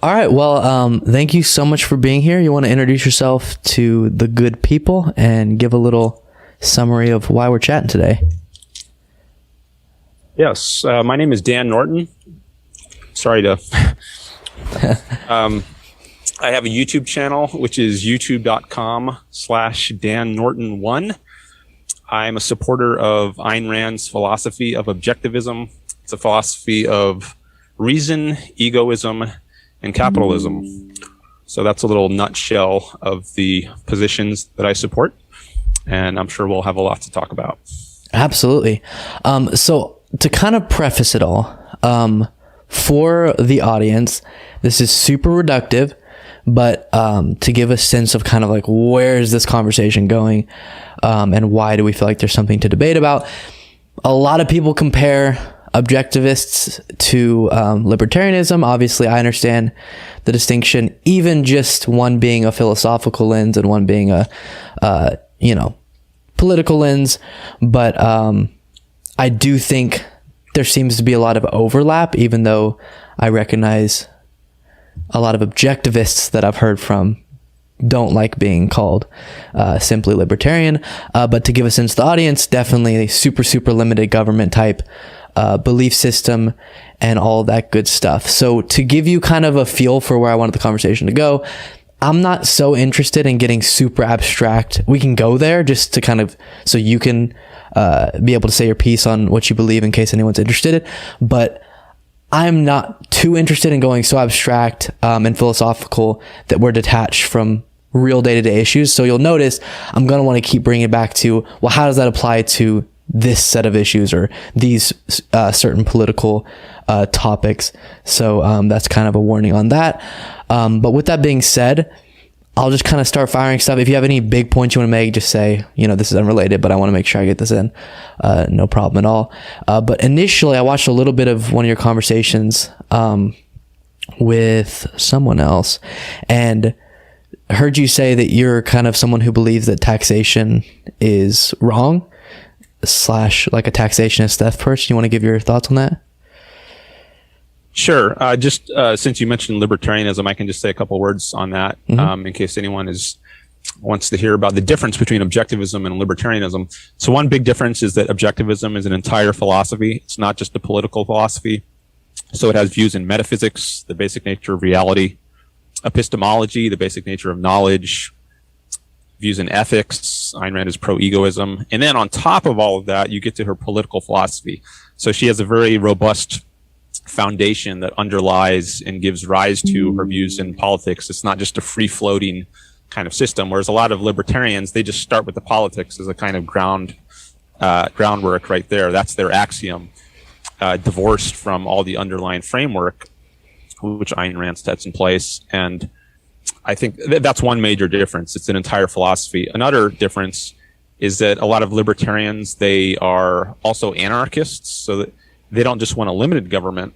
All right. Well, thank you so much for being here. You want to introduce yourself to the good people and give a little summary of why we're chatting today? Yes. My name is Dan Norton. Sorry to... I have a YouTube channel, which is youtube.com/DanNorton1. I'm a supporter of Ayn Rand's philosophy of objectivism. It's a philosophy of reason, egoism, and capitalism. So that's a little nutshell of the positions that I support, and I'm sure we'll have a lot to talk about. Absolutely. So to kind of preface it all, for the audience, this is super reductive, but to give a sense of kind of like where is this conversation going, and why do we feel like there's something to debate about. A lot of people compare objectivists to libertarianism. Obviously, I understand the distinction, even just one being a philosophical lens and one being a political lens. But I do think there seems to be a lot of overlap, even though I recognize a lot of objectivists that I've heard from don't like being called simply libertarian. But to give a sense to the audience, definitely a super, super limited government type belief system and all that good stuff. So to give you kind of a feel for where I wanted the conversation to go, I'm not so interested in getting super abstract. We can go there just to kind of, so you can be able to say your piece on what you believe in case anyone's interested. But I'm not too interested in going so abstract and philosophical that we're detached from real day-to-day issues. So you'll notice I'm going to want to keep bringing it back to, well, how does that apply to this set of issues or these certain political topics? So that's kind of a warning on that. But with that being said, I'll just kind of start firing stuff. If you have any big points you want to make, just say, this is unrelated, but I want to make sure I get this in. No problem at all. But initially, I watched a little bit of one of your conversations with someone else and heard you say that you're kind of someone who believes that taxation is wrong / like a taxationist death person. You want to give your thoughts on that? Sure. Just since you mentioned libertarianism, I can just say a couple words on that, in case anyone wants to hear about the difference between objectivism and libertarianism. So one big difference is that objectivism is an entire philosophy. It's not just a political philosophy. So it has views in metaphysics, the basic nature of reality, epistemology, the basic nature of knowledge, views in ethics. Ayn Rand is pro-egoism. And then on top of all of that, you get to her political philosophy. So she has a very robust foundation that underlies and gives rise to her views in politics. It's not just a free-floating kind of system, whereas a lot of libertarians, they just start with the politics as a kind of groundwork right there. That's their axiom, divorced from all the underlying framework which Ayn Rand sets in place. And I think that's one major difference. It's an entire philosophy. Another difference is that a lot of libertarians, they are also anarchists, so that they don't just want a limited government,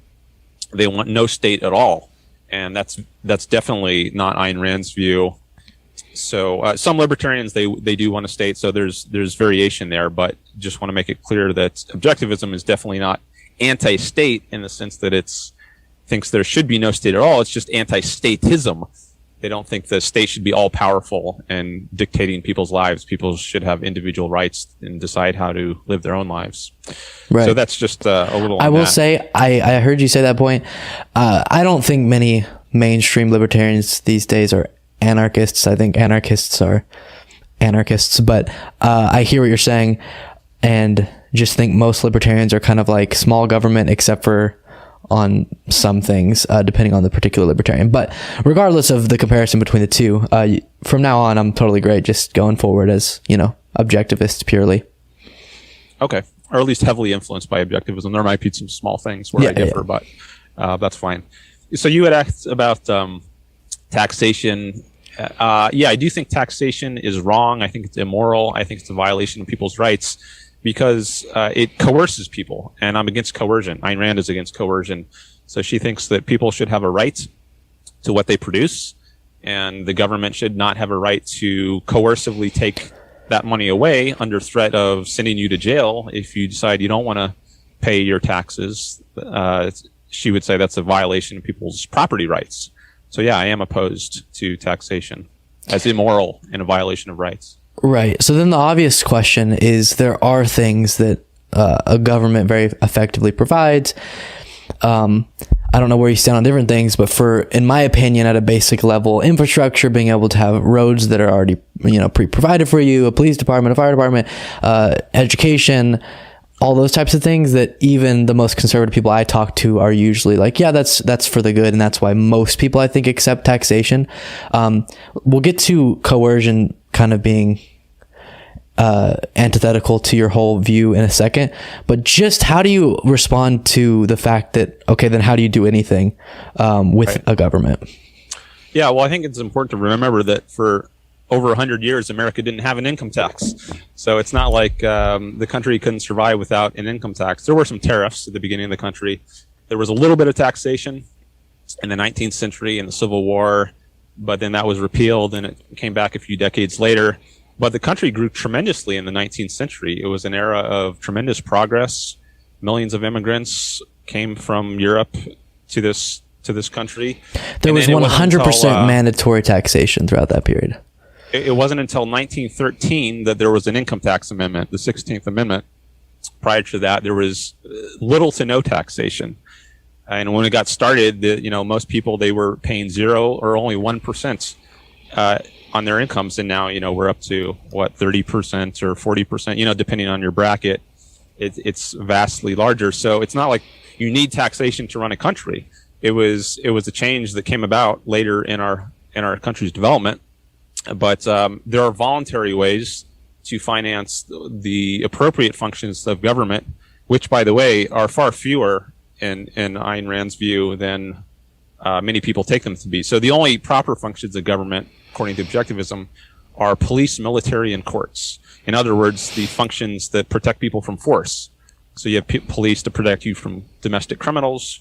they want no state at all. And that's definitely not Ayn Rand's view. So some libertarians, they do want a state, so there's variation there, but just want to make it clear that objectivism is definitely not anti-state in the sense that it's thinks there should be no state at all. It's just anti-statism. They don't think the state should be all powerful and dictating people's lives. People should have individual rights and decide how to live their own lives. Right. So that's just a little. I will say, I heard you say that point. I don't think many mainstream libertarians these days are anarchists. I think anarchists are anarchists, but I hear what you're saying, and just think most libertarians are kind of like small government, except for on some things, depending on the particular libertarian. But regardless of the comparison between the two, from now on, I'm totally great just going forward as, objectivist purely. Okay. Or at least heavily influenced by objectivism. There might be some small things where I differ, but that's fine. So you had asked about taxation. I do think taxation is wrong. I think it's immoral. I think it's a violation of people's rights, because it coerces people, and I'm against coercion. Ayn Rand is against coercion. So she thinks that people should have a right to what they produce, and the government should not have a right to coercively take that money away under threat of sending you to jail if you decide you don't want to pay your taxes. She would say that's a violation of people's property rights. So yeah, I am opposed to taxation as immoral and a violation of rights. Right. So then the obvious question is, there are things that a government very effectively provides. I don't know where you stand on different things, but in my opinion, at a basic level, infrastructure, being able to have roads that are already, pre-provided for you, a police department, a fire department, education, all those types of things that even the most conservative people I talk to are usually like, yeah, that's for the good. And that's why most people, I think, accept taxation. We'll get to coercion kind of being antithetical to your whole view in a second, but just how do you respond to the fact that, okay, then how do you do anything with a government? Yeah, well, I think it's important to remember that for over 100 years, America didn't have an income tax. So it's not like the country couldn't survive without an income tax. There were some tariffs at the beginning of the country. There was a little bit of taxation in the 19th century in the Civil War, but then that was repealed and it came back a few decades later. But the country grew tremendously in the 19th century. It was an era of tremendous progress. Millions of immigrants came from Europe to this country. There was 100% mandatory taxation throughout that period. It wasn't until 1913 that there was an income tax amendment, the 16th Amendment. Prior to that, there was little to no taxation. And when it got started, most people, they were paying 0 or only 1% on their incomes, and now we're up to 30% or 40%, depending on your bracket. It's vastly larger. So it's not like you need taxation to run a country. It was a change that came about later in our country's development. But there are voluntary ways to finance the appropriate functions of government, which, by the way, are far fewer in Ayn Rand's view than many people take them to be. So the only proper functions of government, according to Objectivism, are police, military, and courts. In other words, the functions that protect people from force. So you have police to protect you from domestic criminals.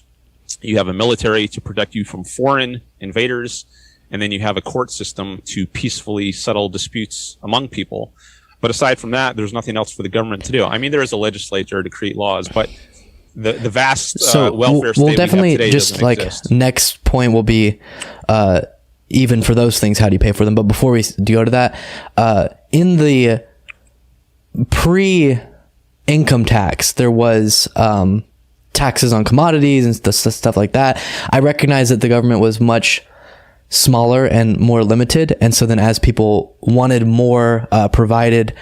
You have a military to protect you from foreign invaders. And then you have a court system to peacefully settle disputes among people. But aside from that, there's nothing else for the government to do. I mean, there is a legislature to create laws, but the vast welfare state we'll definitely we have today just doesn't exist. Next point will be even for those things, how do you pay for them? But before we go to that, in the pre-income tax, there was taxes on commodities and stuff like that. I recognize that the government was much smaller and more limited, and so then as people wanted more provided,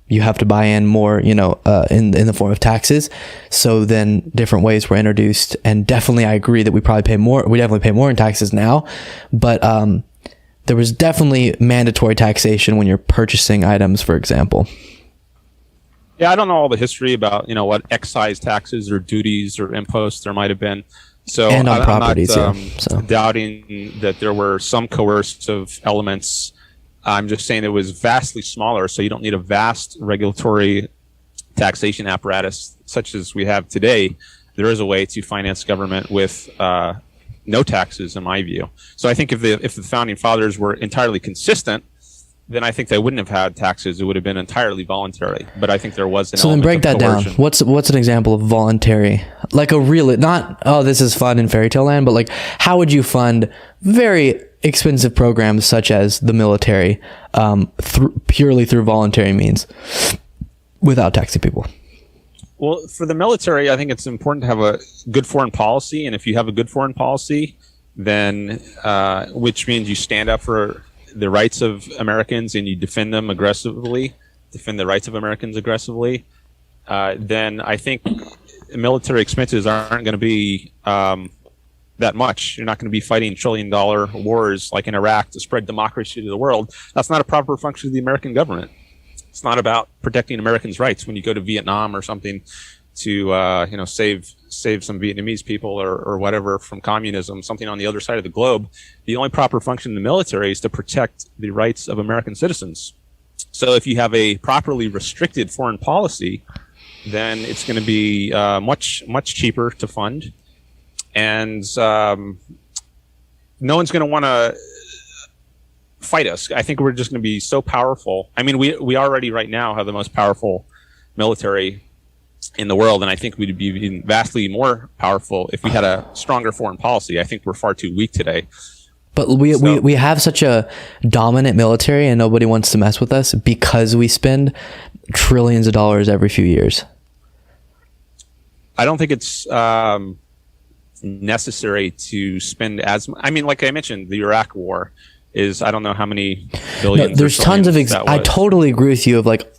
you have to buy in more, in the form of taxes. So then different ways were introduced, and definitely I agree that we definitely pay more in taxes now, but there was definitely mandatory taxation when you're purchasing items, for example. Yeah, I don't know all the history about what excise taxes or duties or imposts there might have been. So and on properties, I'm not doubting that there were some coercive elements. I'm just saying it was vastly smaller, so you don't need a vast regulatory taxation apparatus such as we have today. There is a way to finance government with no taxes, in my view. So I think if the founding fathers were entirely consistent, then I think they wouldn't have had taxes. It would have been entirely voluntary. But I think there was an so then break that down. What's an example of voluntary? Like a real, not, oh, this is fun in fairy tale land, but like, how would you fund very expensive programs such as the military purely through voluntary means without taxing people? Well, for the military, I think it's important to have a good foreign policy. And if you have a good foreign policy, then which means you stand up for the rights of Americans and you defend the rights of Americans aggressively, then I think military expenses aren't going to be that much. You're not going to be fighting $1 trillion wars like in Iraq to spread democracy to the world. That's not a proper function of the American government. It's not about protecting Americans' rights when you go to Vietnam or something to save some Vietnamese people or whatever from communism, something on the other side of the globe. The only proper function in the military is to protect the rights of American citizens. So if you have a properly restricted foreign policy, then it's going to be much cheaper to fund, and no one's going to want to fight us. I think we're just going to be so powerful. I mean, we already right now have the most powerful military in the world, and I think we'd be even vastly more powerful if we had a stronger foreign policy. I think we're far too weak today. But we have such a dominant military and nobody wants to mess with us because we spend trillions of dollars every few years. I don't think it's necessary to spend as much. I mean, like I mentioned, the Iraq War is, I don't know how many billions. No, there's tons of I totally agree with you of like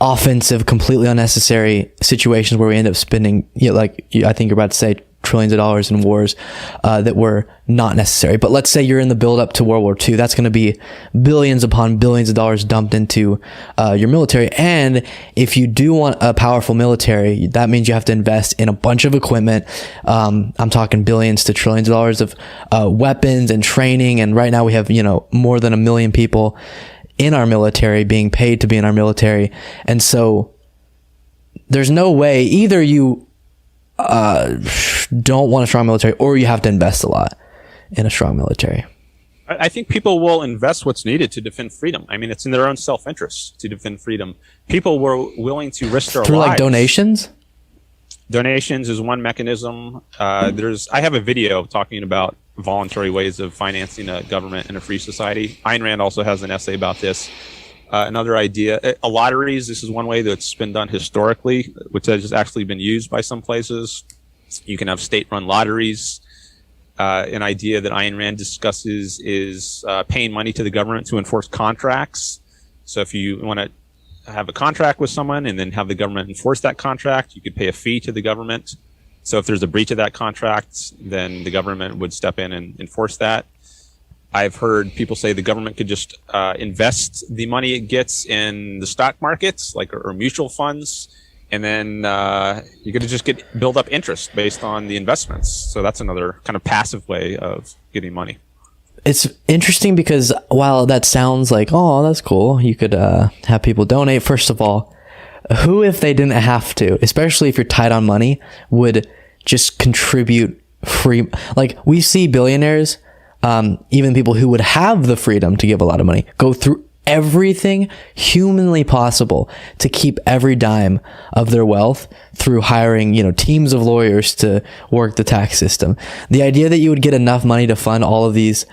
offensive, completely unnecessary situations where we end up spending, I think you're about to say, trillions of dollars in wars that were not necessary. But let's say you're in the build up to World War II. That's going to be billions upon billions of dollars dumped into your military. And if you do want a powerful military, that means you have to invest in a bunch of equipment. I'm talking billions to trillions of dollars of weapons and training. And right now we have, more than 1 million people in our military being paid to be in our military. And so there's no way either you don't want a strong military or you have to invest a lot in a strong military. I think people will invest what's needed to defend freedom. I mean, it's in their own self-interest to defend freedom. People were willing to risk their lives. Through like donations? Donations is one mechanism. I have a video talking about voluntary ways of financing a government in a free society. Ayn Rand also has an essay about this. Another idea, lotteries, this is one way that's been done historically, which has actually been used by some places. You can have state-run lotteries. An idea that Ayn Rand discusses is paying money to the government to enforce contracts. So if you want to have a contract with someone and then have the government enforce that contract, you could pay a fee to the government. So if there's a breach of that contract, then the government would step in and enforce that. I've heard people say the government could just invest the money it gets in the stock markets, or mutual funds, and then you're going to just build up interest based on the investments. So that's another kind of passive way of getting money. It's interesting because while that sounds like, oh, that's cool, you could have people donate. First of all, who, if they didn't have to, especially if you're tight on money, would just contribute free? Like, we see billionaires, even people who would have the freedom to give a lot of money, go through everything humanly possible to keep every dime of their wealth through hiring, teams of lawyers to work the tax system. The idea that you would get enough money to fund all of these,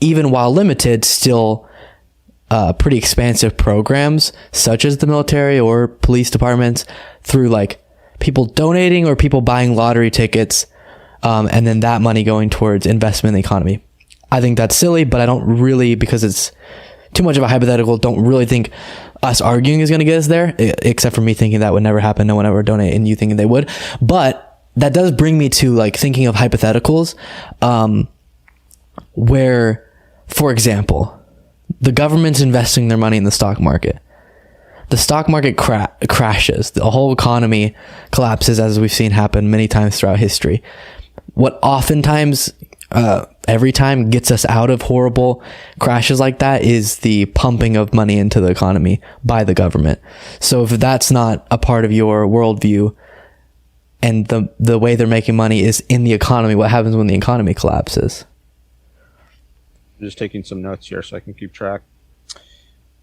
even while limited, still pretty expansive programs, such as the military or police departments, through like people donating or people buying lottery tickets, and then that money going towards investment in the economy. I think that's silly, but I don't really, because it's too much of a hypothetical, don't really think us arguing is going to get us there, except for me thinking that would never happen. No one ever donate, and you thinking they would. But that does bring me to like thinking of hypotheticals, where, for example, the government's investing their money in the stock market. The stock market crashes. The whole economy collapses, as we've seen happen many times throughout history. What oftentimes, every time gets us out of horrible crashes like that is the pumping of money into the economy by the government. So if that's not a part of your worldview, and the way they're making money is in the economy, what happens when the economy collapses? I'm just taking some notes here so I can keep track.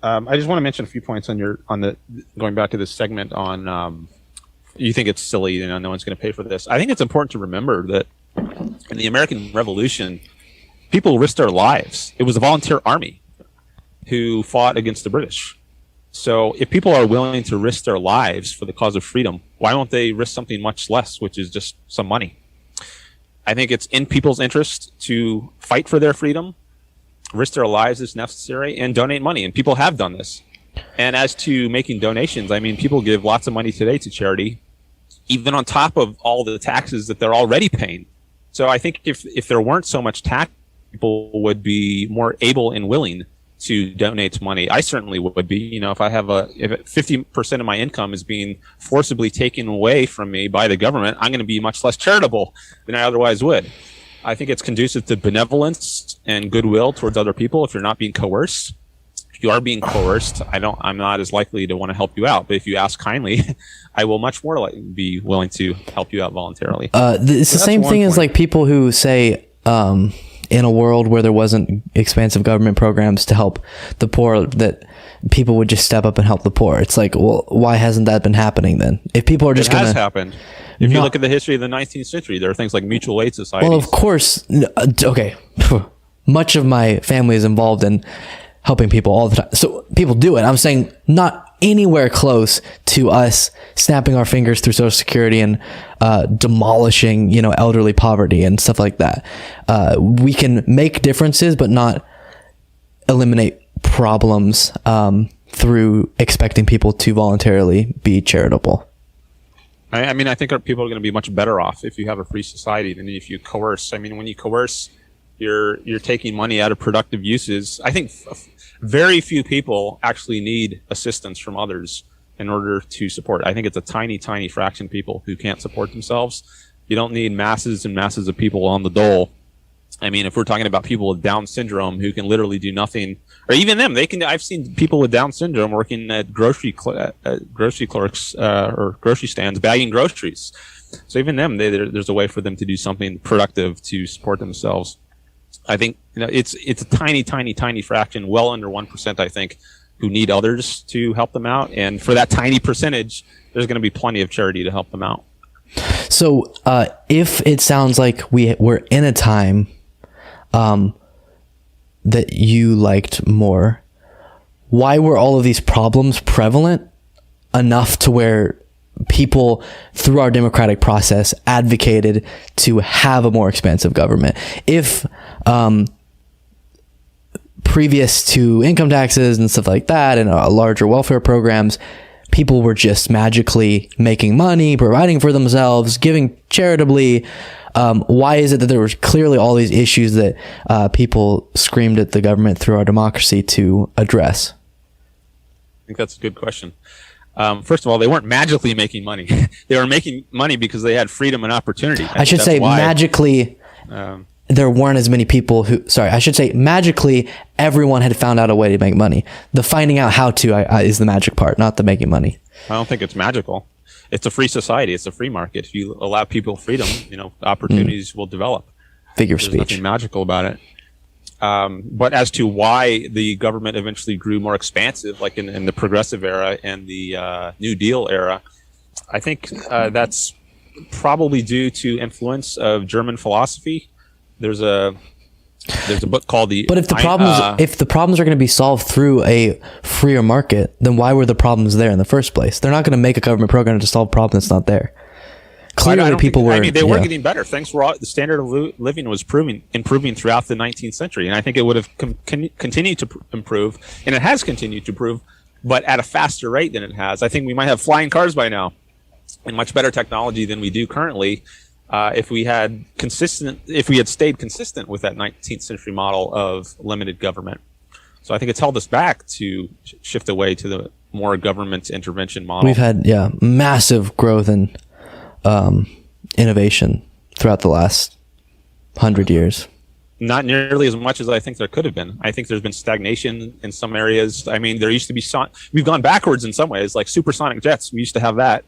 I just want to mention a few points going back to this segment on, you think it's silly, no one's going to pay for this. I think it's important to remember that in the American Revolution, people risked their lives. It was a volunteer army who fought against the British. So if people are willing to risk their lives for the cause of freedom, why won't they risk something much less, which is just some money? I think it's in people's interest to fight for their freedom, risk their lives as necessary, and donate money. And people have done this. And as to making donations, I mean, people give lots of money today to charity, even on top of all the taxes that they're already paying. So I think if there weren't so much tax, people would be more able and willing to donate money. I certainly would be. If 50% of my income is being forcibly taken away from me by the government, I'm going to be much less charitable than I otherwise would. I think it's conducive to benevolence and goodwill towards other people if you're not being coerced. If you are being coerced, I'm not as likely to want to help you out. But if you ask kindly, I will much more be willing to help you out voluntarily. It's the same thing as like people who say, in a world where there wasn't expansive government programs to help the poor, that people would just step up and help the poor. It's like, well, why hasn't that been happening then? If people are just going to... It has happened. If you look at the history of the 19th century, there are things like mutual aid societies. Well, of course. Okay. Much of my family is involved in helping people all the time. So people do it. I'm saying not anywhere close to us snapping our fingers through Social Security and demolishing, elderly poverty and stuff like that. We can make differences, but not eliminate problems through expecting people to voluntarily be charitable. I mean, I think people are going to be much better off if you have a free society than if you coerce. I mean, when you coerce, you're taking money out of productive uses. I think very few people actually need assistance from others in order to support. I think it's a tiny, tiny fraction of people who can't support themselves. You don't need masses and masses of people on the dole. I mean, if we're talking about people with Down syndrome who can literally do nothing, or even them, I've seen people with Down syndrome working at grocery clerks or grocery stands, bagging groceries. So even them, there's a way for them to do something productive to support themselves. I think it's a tiny, tiny, tiny fraction, well under 1%, I think, who need others to help them out. And for that tiny percentage, there's going to be plenty of charity to help them out. So if it sounds like we're in a time that you liked more, why were all of these problems prevalent enough to where people through our democratic process advocated to have a more expansive government? If previous to income taxes and stuff like that and larger welfare programs, people were just magically making money, providing for themselves, giving charitably, why is it that there was clearly all these issues that people screamed at the government through our democracy to address? I think that's a good question. First of all, they weren't magically making money. They were making money because they had freedom and opportunity. I should say magically, there weren't as many people magically, everyone had found out a way to make money. The finding out how to is the magic part, not the making money. I don't think it's magical. It's a free society. It's a free market. If you allow people freedom, opportunities will develop. Figure of There's speech. nothing magical about it. But as to why the government eventually grew more expansive, like in the progressive era and the New Deal era, I think that's probably due to influence of German philosophy. There's a book called But if the problems are going to be solved through a freer market, then why were the problems there in the first place? They're not going to make a government program to solve a problem that's not there. Clearly, they were getting better. The standard of living was improving throughout the 19th century, and I think it would have continued to improve, and it has continued to improve, but at a faster rate than it has. I think we might have flying cars by now, and much better technology than we do currently. If we had stayed consistent with that 19th century model of limited government. So I think it's held us back to shift away to the more government intervention model. We've had massive growth and innovation throughout the last 100 years. Not nearly as much as I think there could have been. I think there's been stagnation in some areas. I mean, there used to be we've gone backwards in some ways, like supersonic jets. We used to have that,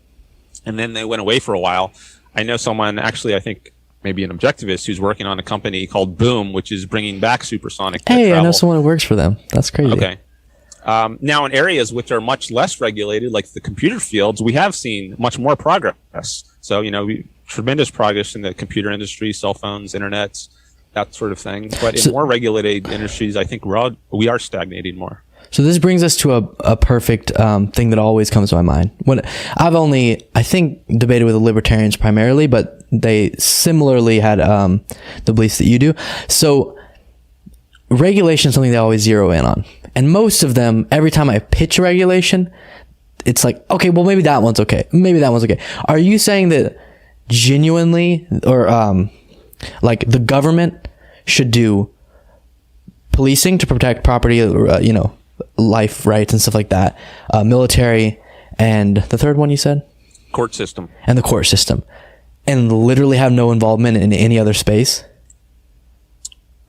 and then they went away for a while. I know someone, actually, I think maybe an objectivist, who's working on a company called Boom, which is bringing back supersonic jet travel. I know someone who works for them. That's crazy. Okay. Now, in areas which are much less regulated, like the computer fields, we have seen much more progress. So, tremendous progress in the computer industry, cell phones, internet, that sort of thing. But in more regulated industries, I think we are stagnating more. So this brings us to a perfect thing that always comes to my mind. When I think, debated with the libertarians primarily, but they similarly had the beliefs that you do. So regulation is something they always zero in on. And most of them, every time I pitch a regulation, it's like, okay, well, maybe that one's okay. Maybe that one's okay. Are you saying that genuinely, or like the government should do policing to protect property, life rights and stuff like that, military, and the third one you said? Court system. And the court system. And literally have no involvement in any other space?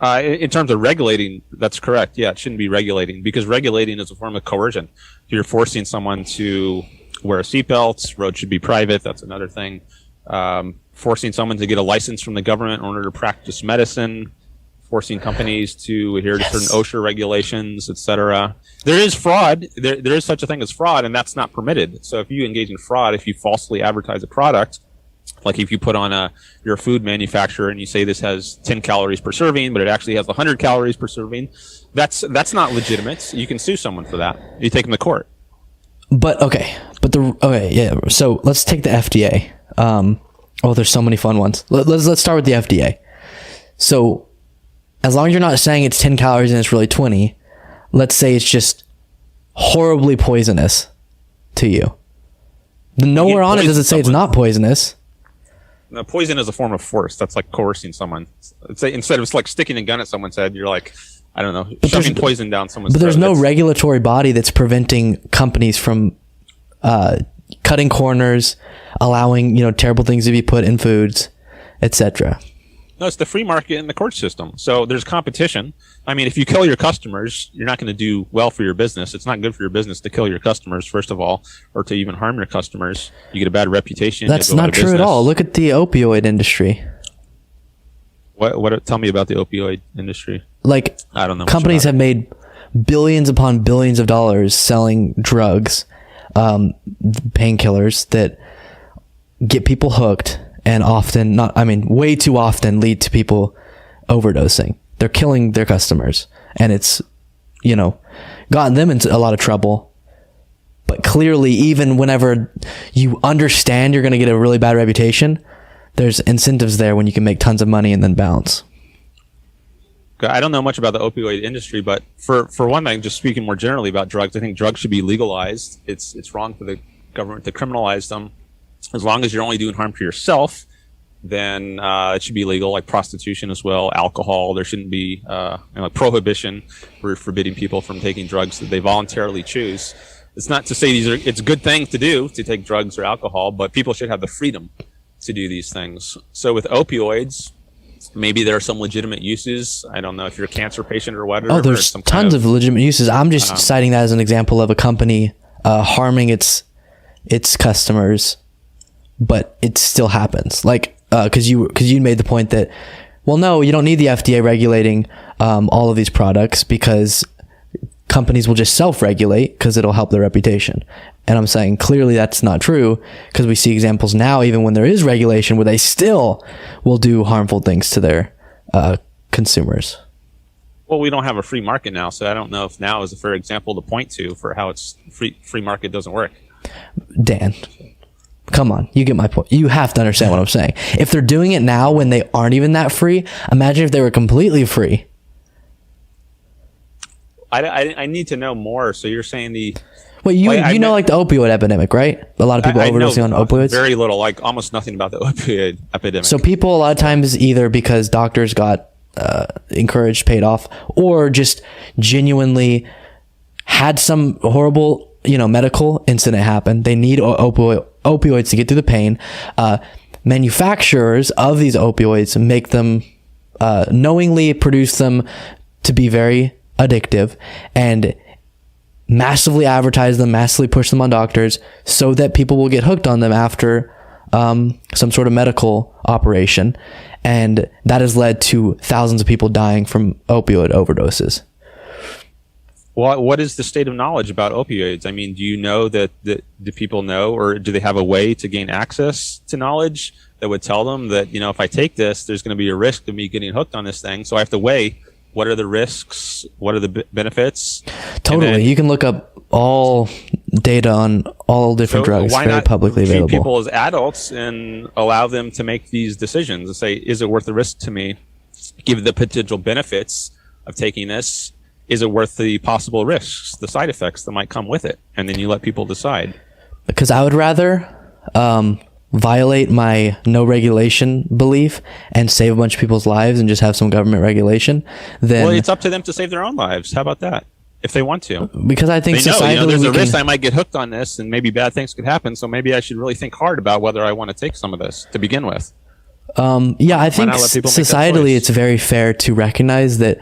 In terms of regulating, that's correct. Yeah, it shouldn't be regulating, because regulating is a form of coercion. You're forcing someone to wear a seatbelt. Roads should be private. That's another thing. Forcing someone to get a license from the government in order to practice medicine. forcing companies to adhere to certain OSHA regulations, etc. There is fraud. There is such a thing as fraud, and that's not permitted. So if you engage in fraud, if you falsely advertise a product, like if you put on you're a food manufacturer and you say this has 10 calories per serving, but it actually has 100 calories per serving, that's not legitimate. You can sue someone for that. You take them to court. So let's take the FDA. There's so many fun ones. Let's start with the FDA. So as long as you're not saying it's 10 calories and it's really 20, let's say it's just horribly poisonous to you. Nowhere on it does it say it's not poisonous. No, poison is a form of force. That's like coercing someone. Instead of like sticking a gun at someone's head, you're like, I don't know, shoving poison down someone's throat. But there's no regulatory body that's preventing companies from cutting corners, allowing terrible things to be put in foods, etc. No, it's the free market and the court system. So there's competition. I mean, if you kill your customers, you're not going to do well for your business. It's not good for your business to kill your customers, first of all, or to even harm your customers. You get a bad reputation. That's not true at all. Look at the opioid industry. What? Tell me about the opioid industry. Like, I don't know. Companies have made billions upon billions of dollars selling drugs, painkillers that get people hooked. And way too often lead to people overdosing. They're killing their customers. And it's, gotten them into a lot of trouble. But clearly, even whenever you understand you're going to get a really bad reputation, there's incentives there when you can make tons of money and then bounce. I don't know much about the opioid industry, but for one thing, just speaking more generally about drugs, I think drugs should be legalized. It's wrong for the government to criminalize them. As long as you're only doing harm to yourself, then it should be legal, like prostitution as well, alcohol. There shouldn't be like prohibition for forbidding people from taking drugs that they voluntarily choose. It's not to say it's good things to do, to take drugs or alcohol, but people should have the freedom to do these things. So with opioids, maybe there are some legitimate uses. I don't know if you're a cancer patient or whatever. Oh, there's tons of legitimate uses. I'm just citing that as an example of a company harming its customers. But it still happens, like because you made the point that, well, no, you don't need the FDA regulating all of these products because companies will just self-regulate because it'll help their reputation. And I'm saying clearly that's not true because we see examples now, even when there is regulation, where they still will do harmful things to their consumers. Well, we don't have a free market now, so I don't know if now is a fair example to point to for how it's free market doesn't work. Dan. Come on, you get my point. You have to understand what I'm saying. If they're doing it now when they aren't even that free, imagine if they were completely free. I need to know more. So you're saying the the opioid epidemic, right? A lot of people overdosing on opioids. Very little, like almost nothing about the opioid epidemic. So people a lot of times either because doctors got encouraged, paid off, or just genuinely had some horrible medical incident happen. They need opioids to get through the pain. Manufacturers of these opioids make them knowingly produce them to be very addictive and massively advertise them, massively push them on doctors so that people will get hooked on them after some sort of medical operation. And that has led to thousands of people dying from opioid overdoses. Well, what is the state of knowledge about opioids? I mean, do you know do people know, or do they have a way to gain access to knowledge that would tell them that, if I take this, there's going to be a risk of me getting hooked on this thing. So I have to weigh what are the risks, what are the benefits. Totally. You can look up all data on all different drugs, very publicly available. Treat people as adults and allow them to make these decisions and say, is it worth the risk to me? Give the potential benefits of taking this. Is it worth the possible risks, the side effects that might come with it? And then you let people decide. Because I would rather violate my no regulation belief and save a bunch of people's lives and just have some government regulation than... Well, it's up to them to save their own lives. How about that? If they want to. Because I think societally there's a risk I might get hooked on this and maybe bad things could happen. So maybe I should really think hard about whether I want to take some of this to begin with. I think societally it's very fair to recognize that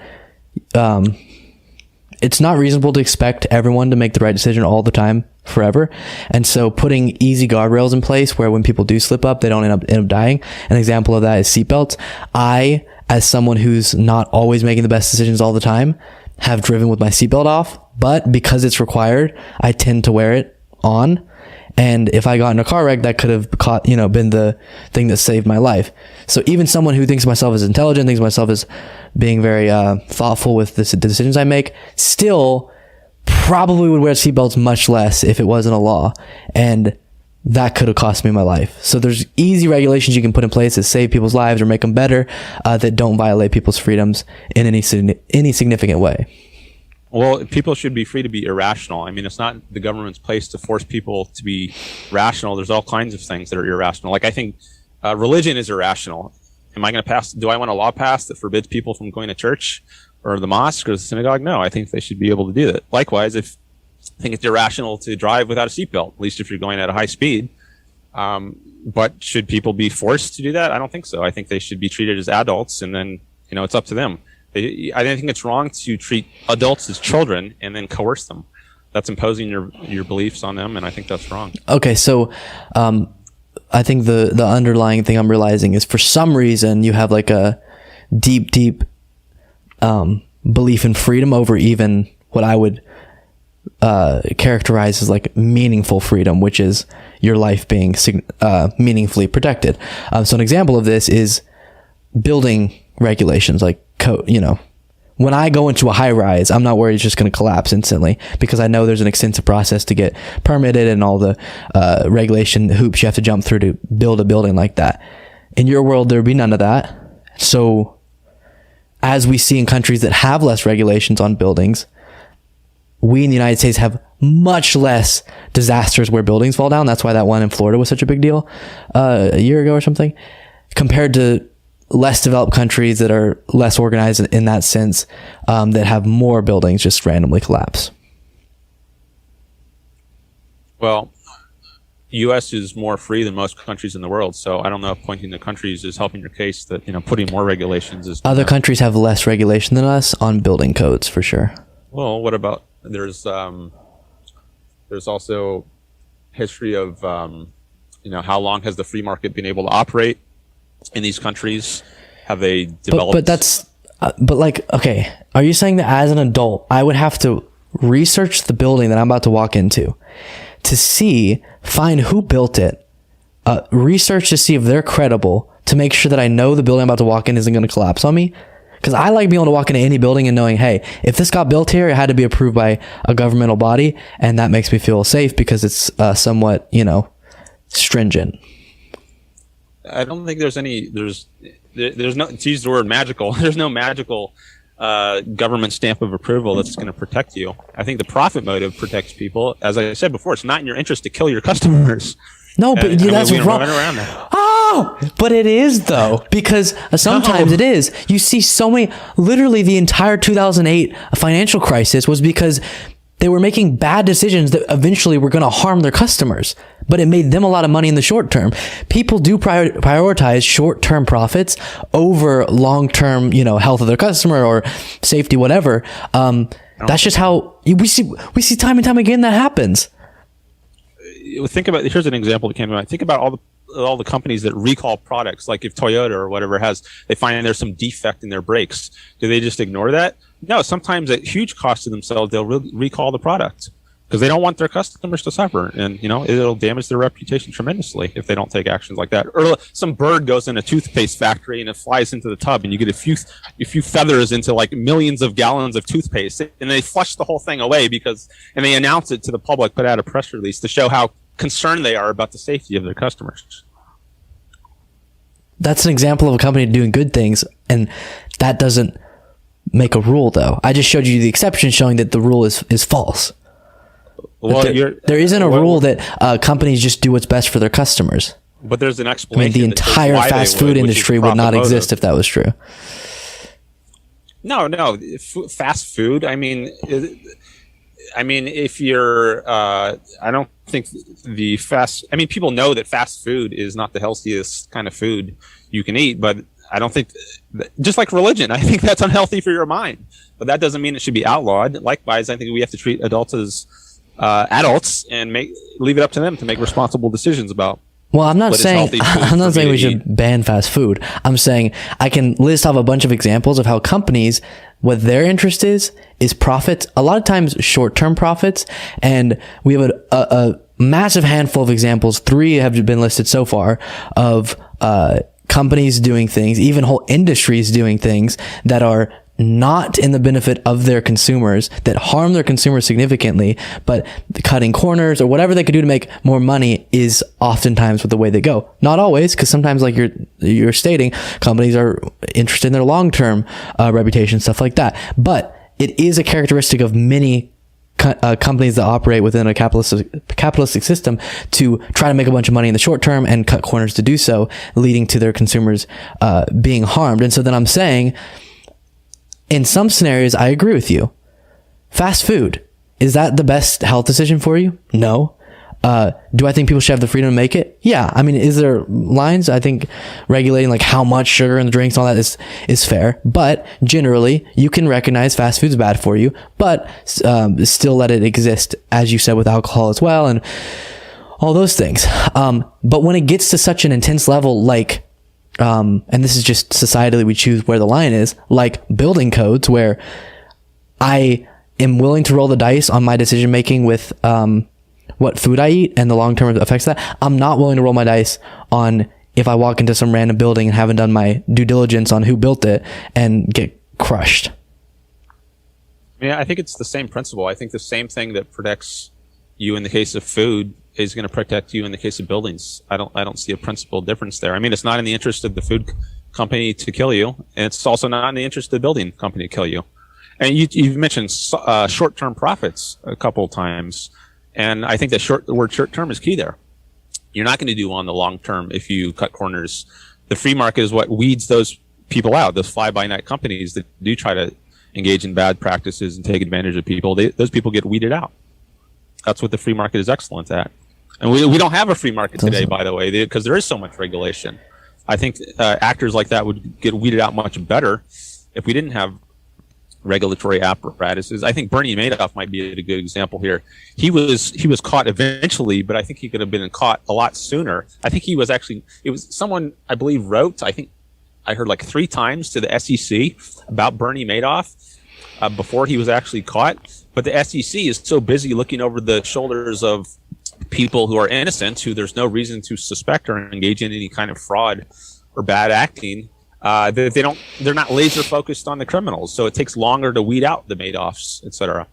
it's not reasonable to expect everyone to make the right decision all the time forever. And so putting easy guardrails in place where when people do slip up, they don't end up dying. An example of that is seatbelts. I as someone who's not always making the best decisions all the time, have driven with my seatbelt off, but because it's required, I tend to wear it on. And if I got in a car wreck, that could have been the thing that saved my life. So even someone who thinks of myself as intelligent, thinks of myself as being very thoughtful with the decisions I make, still probably would wear seatbelts much less if it wasn't a law. And that could have cost me my life. So there's easy regulations you can put in place that save people's lives or make them better, that don't violate people's freedoms in any significant way. Well, people should be free to be irrational. I mean, it's not the government's place to force people to be rational. There's all kinds of things that are irrational. Like, I think religion is irrational. Do I want a law passed that forbids people from going to church or the mosque or the synagogue? No, I think they should be able to do that. Likewise, I think it's irrational to drive without a seatbelt, at least if you're going at a high speed. But should people be forced to do that? I don't think so. I think they should be treated as adults, and then, it's up to them. I think it's wrong to treat adults as children and then coerce them. That's imposing your beliefs on them, and I think that's wrong. Okay, so I think the underlying thing I'm realizing is, for some reason, you have like a deep belief in freedom over even what I would characterize as like meaningful freedom, which is your life being meaningfully protected. So an example of this is building regulations, like when I go into a high rise, I'm not worried it's just going to collapse instantly, because I know there's an extensive process to get permitted and all the regulation hoops you have to jump through to build a building like that. In your world, there would be none of that. So as we see in countries that have less regulations on buildings, we in the United States have much less disasters where buildings fall down. That's why that one in Florida was such a big deal a year ago or something, compared to less developed countries that are less organized in that sense, that have more buildings just randomly collapse. Well, U.S. is more free than most countries in the world, so I don't know if pointing to countries is helping your case that putting more regulations is. Other countries have less regulation than us on building codes, for sure. Well, what about there's also history of how long has the free market been able to operate in these countries? Have they developed? But that's okay. Are you saying that as an adult, I would have to research the building that I'm about to walk into to find who built it, research to see if they're credible, to make sure that I know the building I'm about to walk in isn't going to collapse on me? Because I like being able to walk into any building and knowing, hey, if this got built here, it had to be approved by a governmental body, and that makes me feel safe because it's somewhat, stringent. I don't think there's no, to use the word magical, there's no magical government stamp of approval that's going to protect you. I think the profit motive protects people. As I said before, it's not in your interest to kill your customers. No, but that's wrong. Oh, but it is, though, because sometimes it is. You see so many, literally the entire 2008 financial crisis was because they were making bad decisions that eventually were going to harm their customers, but it made them a lot of money in the short term. People do prioritize short-term profits over long-term, health of their customer or safety, whatever. That's just how we see time and time again that happens. Here's an example that came to mind. Think about all the companies that recall products, like if Toyota or whatever they find there's some defect in their brakes. Do they just ignore that? No, sometimes at huge cost to themselves, they'll recall the product because they don't want their customers to suffer. And, it'll damage their reputation tremendously if they don't take actions like that. Or some bird goes in a toothpaste factory and it flies into the tub and you get a few feathers into like millions of gallons of toothpaste, and they flush the whole thing away and they announce it to the public, put out a press release to show how concerned they are about the safety of their customers. That's an example of a company doing good things, and that doesn't make a rule, though. I just showed you the exception showing that the rule is false. Well, there isn't a rule that companies just do what's best for their customers. But there's an explanation. The entire fast food industry would not exist if that was true. No, fast food. If you're, I don't think people know that fast food is not the healthiest kind of food you can eat, but I don't think, just like religion, I think that's unhealthy for your mind, but that doesn't mean it should be outlawed. Likewise, I think we have to treat adults as adults and leave it up to them to make responsible decisions about Well, I'm not What is saying healthy food I'm not for saying me we to should eat? ban fast food. I'm saying I can list off a bunch of examples of how companies, what their interest is profits. A lot of times short-term profits, and we have a massive handful of examples. 3 have been listed so far of companies doing things, even whole industries doing things that are not in the benefit of their consumers, that harm their consumers significantly, but cutting corners or whatever they could do to make more money is oftentimes with the way they go. Not always, because sometimes, like you're stating, companies are interested in their long-term reputation, stuff like that. But it is a characteristic of many companies that operate within a capitalistic system to try to make a bunch of money in the short term and cut corners to do so, leading to their consumers being harmed. And so then I'm saying, in some scenarios, I agree with you. Fast food, is that the best health decision for you? No. Do I think people should have the freedom to make it? Yeah. I mean, is there lines? I think regulating like how much sugar in the drinks and all that is fair. But generally, you can recognize fast food's bad for you, but still let it exist, as you said, with alcohol as well and all those things. But when it gets to such an intense level, like, and this is just societally we choose where the line is, like building codes, where I am willing to roll the dice on my decision making with what food I eat and the long-term effects of that. I'm not willing to roll my dice on if I walk into some random building and haven't done my due diligence on who built it and get crushed. Yeah, I think it's the same principle. I think the same thing that protects you in the case of food is going to protect you in the case of buildings. I don't see a principal difference there. I mean, it's not in the interest of the food company to kill you, and it's also not in the interest of the building company to kill you. And you've mentioned short-term profits a couple of times, and I think the word short-term is key there. You're not going to do on the long term if you cut corners. The free market is what weeds those people out, those fly-by-night companies that do try to engage in bad practices and take advantage of people. Those people get weeded out. That's what the free market is excellent at. And we don't have a free market today, by the way, because there is so much regulation. I think actors like that would get weeded out much better if we didn't have regulatory apparatuses. I think Bernie Madoff might be a good example here. He was caught eventually, but I think he could have been caught a lot sooner. I think it was someone I believe wrote, I think I heard like 3 times to the SEC about Bernie Madoff before he was actually caught. But the SEC is so busy looking over the shoulders of people who are innocent, who there's no reason to suspect or engage in any kind of fraud or bad acting, that they're not laser focused on the criminals. So it takes longer to weed out the Madoffs, et cetera.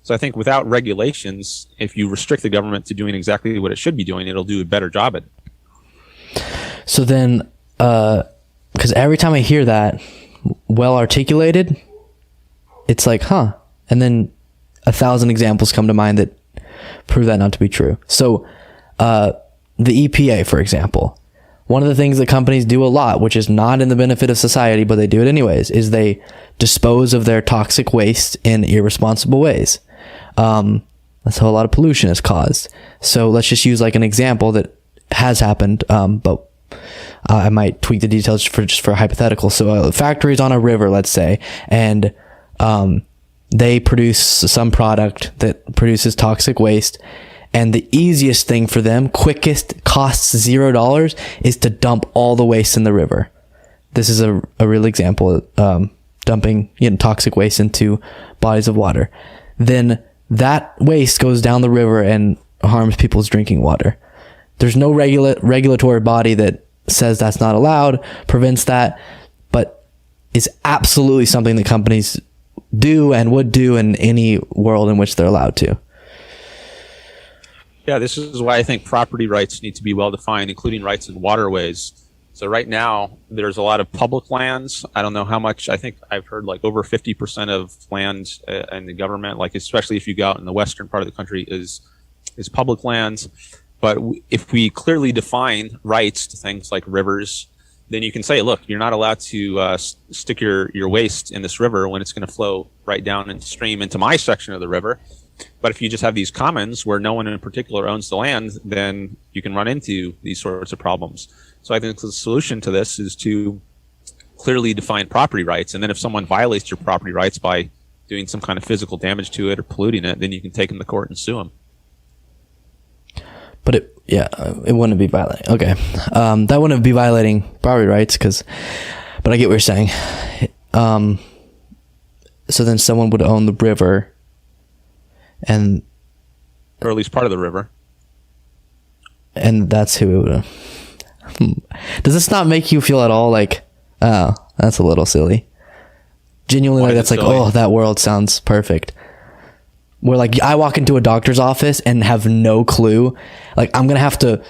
So I think without regulations, if you restrict the government to doing exactly what it should be doing, it'll do a better job at it. So then, because every time I hear that well articulated, it's like, huh. And then 1,000 examples come to mind that prove that not to be true. So the EPA, for example, one of the things that companies do a lot, which is not in the benefit of society, but they do it anyways, is they dispose of their toxic waste in irresponsible ways. That's how a lot of pollution is caused. So let's just use like an example that has happened, but I might tweak the details just for hypothetical. So factories on a river, let's say, and they produce some product that produces toxic waste, and the easiest thing for them, quickest, costs $0, is to dump all the waste in the river. This is a real example, dumping toxic waste into bodies of water. Then that waste goes down the river and harms people's drinking water. There's no regulatory body that says that's not allowed, prevents that, but is absolutely something that companies do and would do in any world in which they're allowed to. Yeah, this is why I think property rights need to be well defined, including rights in waterways. So right now, there's a lot of public lands. I don't know how much. I think I've heard like over 50% of land in the government, like especially if you go out in the western part of the country, is public lands. But if we clearly define rights to things like rivers, then you can say, look, you're not allowed to stick your waste in this river when it's going to flow right down in the stream into my section of the river. But if you just have these commons where no one in particular owns the land, then you can run into these sorts of problems. So I think the solution to this is to clearly define property rights. And then if someone violates your property rights by doing some kind of physical damage to it or polluting it, then you can take them to court and sue them. But it wouldn't be violating. Okay. That wouldn't be violating property rights but I get what you're saying. So then someone would own the river or at least part of the river. And that's who it would. Does this not make you feel at all like, oh, that's a little silly? Genuinely, that's like, silly? Oh, that world sounds perfect. Where like I walk into a doctor's office and have no clue. Like I'm going to have to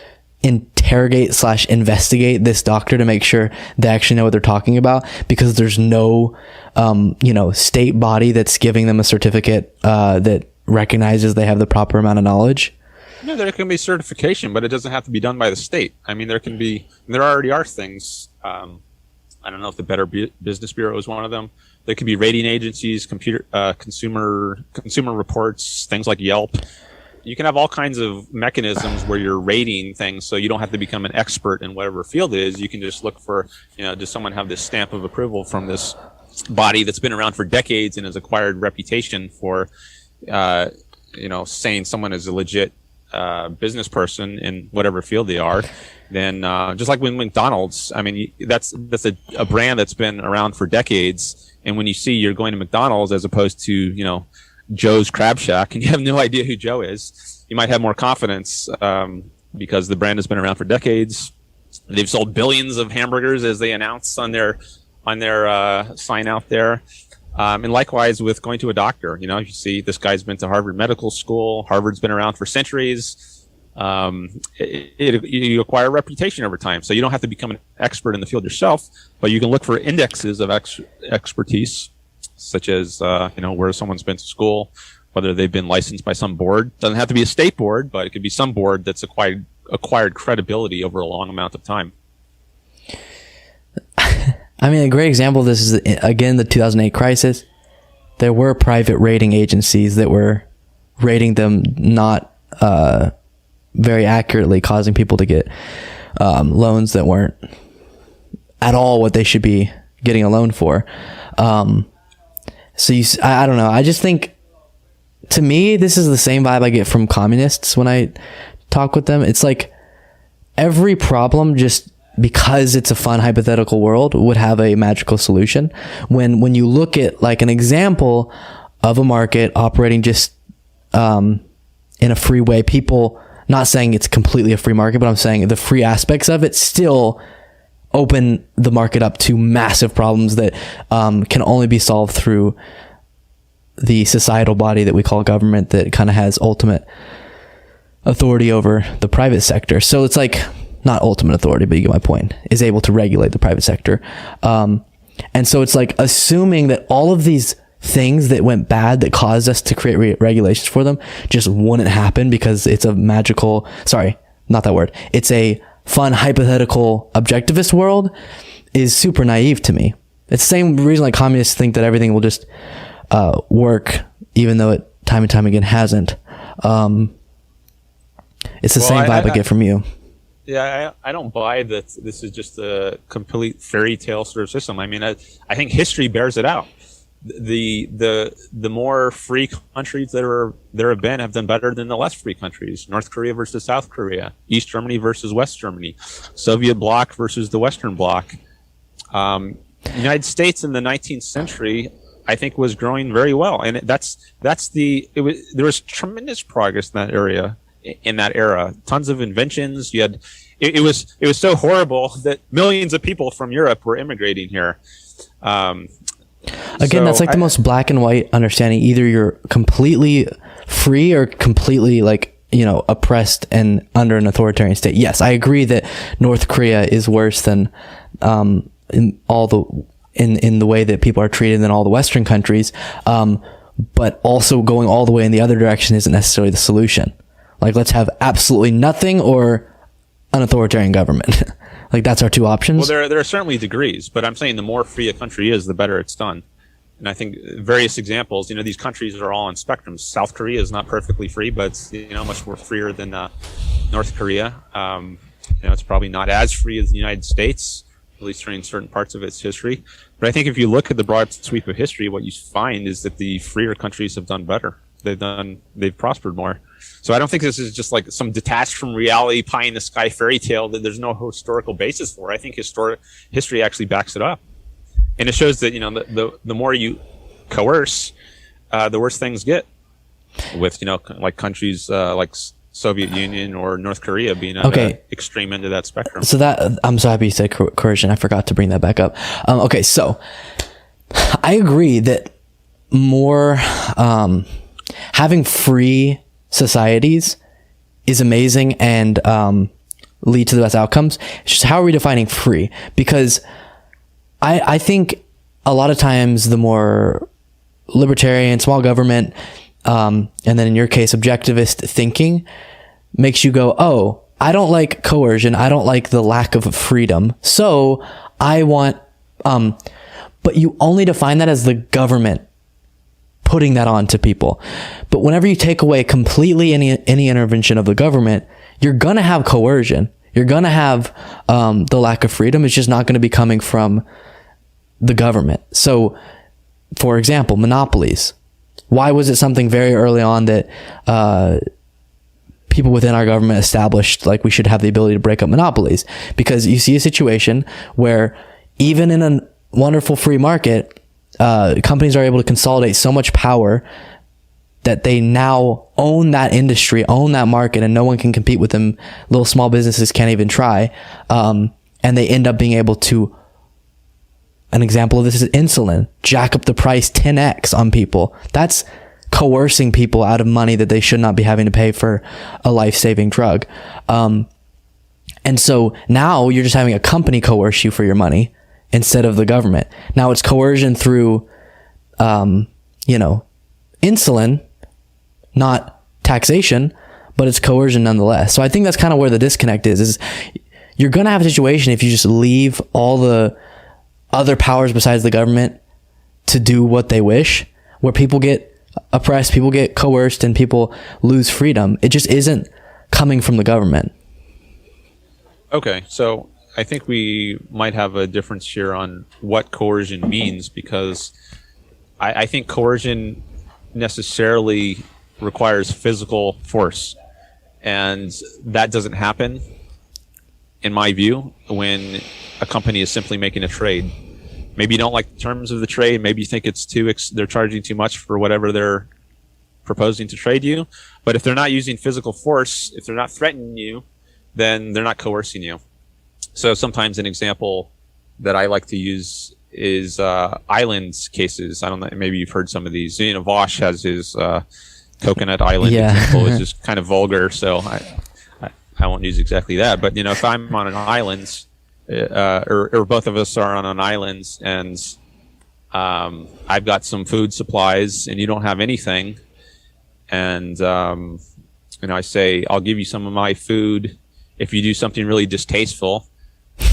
interrogate/investigate this doctor to make sure they actually know what they're talking about, because there's no, state body that's giving them a certificate that recognizes they have the proper amount of knowledge. No, there can be certification, but it doesn't have to be done by the state. I mean, there already are things. I don't know if the Better Business Bureau is one of them. There could be rating agencies, consumer reports, things like Yelp. You can have all kinds of mechanisms where you're rating things, so you don't have to become an expert in whatever field it is. You can just look for, does someone have this stamp of approval from this body that's been around for decades and has acquired reputation for, saying someone is a legit business person in whatever field they are. Then just like with McDonald's, I mean, that's a brand that's been around for decades. And when you see you're going to McDonald's as opposed to, Joe's Crab Shack, and you have no idea who Joe is, you might have more confidence because the brand has been around for decades. They've sold billions of hamburgers, as they announce on their sign out there. And likewise with going to a doctor, you see this guy's been to Harvard Medical School. Harvard's been around for centuries. You acquire a reputation over time. So you don't have to become an expert in the field yourself, but you can look for indexes of expertise, such as, where someone's been to school, whether they've been licensed by some board. Doesn't have to be a state board, but it could be some board that's acquired credibility over a long amount of time. I mean, a great example of this is, again, the 2008 crisis. There were private rating agencies that were rating them not very accurately, causing people to get loans that weren't at all what they should be getting a loan for. I don't know. I just think, to me, this is the same vibe I get from communists when I talk with them. It's like every problem, just because it's a fun hypothetical world, would have a magical solution. When you look at like an example of a market operating just in a free way, people, not saying it's completely a free market, but I'm saying the free aspects of it still open the market up to massive problems that can only be solved through the societal body that we call government, that kind of has ultimate authority over the private sector. So it's like, not ultimate authority, but you get my point, is able to regulate the private sector. And so it's like assuming that all of these things that went bad that caused us to create regulations for them just wouldn't happen because it's a magical, sorry, not that word. It's a fun, hypothetical, objectivist world is super naive to me. It's the same reason like communists think that everything will just work, even though it time and time again hasn't. It's the same vibe I get from you. Yeah, I don't buy that this is just a complete fairy tale sort of system. I mean, I think history bears it out. The more free countries there have been have done better than the less free countries. North Korea versus South Korea, East Germany versus West Germany, Soviet bloc versus the Western bloc. United States in the 19th century, I think, was growing very well, and there was tremendous progress in that area. In that era, tons of inventions. You had, it was so horrible that millions of people from Europe were immigrating here. Again, that's like the most black and white understanding. Either you're completely free or completely oppressed and under an authoritarian state. Yes, I agree that North Korea is worse than in the way that people are treated than all the Western countries. But also going all the way in the other direction isn't necessarily the solution. Like, let's have absolutely nothing or an authoritarian government. Like, that's our two options. Well, there are certainly degrees, but I'm saying the more free a country is, the better it's done. And I think various examples, these countries are all on spectrums. South Korea is not perfectly free, but it's, much more freer than North Korea. It's probably not as free as the United States, at least during certain parts of its history. But I think if you look at the broad sweep of history, what you find is that the freer countries have done better. They've prospered more. So I don't think this is just like some detached from reality, pie in the sky fairy tale that there's no historical basis for. I think history actually backs it up, and it shows that the more you coerce, the worse things get. With like countries like Soviet Union or North Korea being at the extreme end of that spectrum. So that I'm so happy you said coercion. I forgot to bring that back up. Okay, so I agree that more having free societies is amazing and lead to the best outcomes. It's just how are we defining free? Because I think a lot of times the more libertarian, small government, and then in your case, objectivist thinking makes you go, oh, I don't like coercion. I don't like the lack of freedom. So I want, but you only define that as the government putting that on to people. But whenever you take away completely any intervention of the government, you're going to have coercion. You're going to have the lack of freedom. It's just not going to be coming from the government. So, for example, monopolies. Why was it something very early on that people within our government established, like we should have the ability to break up monopolies? Because you see a situation where even in a wonderful free market, companies are able to consolidate so much power that they now own that industry, own that market, and no one can compete with them. Little small businesses can't even try. And they end up being able to, an example of this is insulin, jack up the price 10x on people. That's coercing people out of money that they should not be having to pay for a life-saving drug. And so now you're just having a company coerce you for your money instead of the government. Now it's coercion through, insulin, not taxation, but it's coercion nonetheless. So I think that's kind of where the disconnect is you're going to have a situation if you just leave all the other powers besides the government to do what they wish, where people get oppressed, people get coerced, and people lose freedom. It just isn't coming from the government. Okay, so I think we might have a difference here on what coercion means, because I think coercion necessarily requires physical force, and that doesn't happen, in my view, when a company is simply making a trade. Maybe you don't like the terms of the trade. Maybe you think it's they're charging too much for whatever they're proposing to trade you. But if they're not using physical force, if they're not threatening you, then they're not coercing you. So sometimes an example that I like to use is islands cases. I don't know, maybe you've heard some of these. Vosh has his coconut island example. It's just kind of vulgar, so I won't use exactly that. But if I'm on an island, or both of us are on an island, and I've got some food supplies and you don't have anything, and I say, I'll give you some of my food if you do something really distasteful,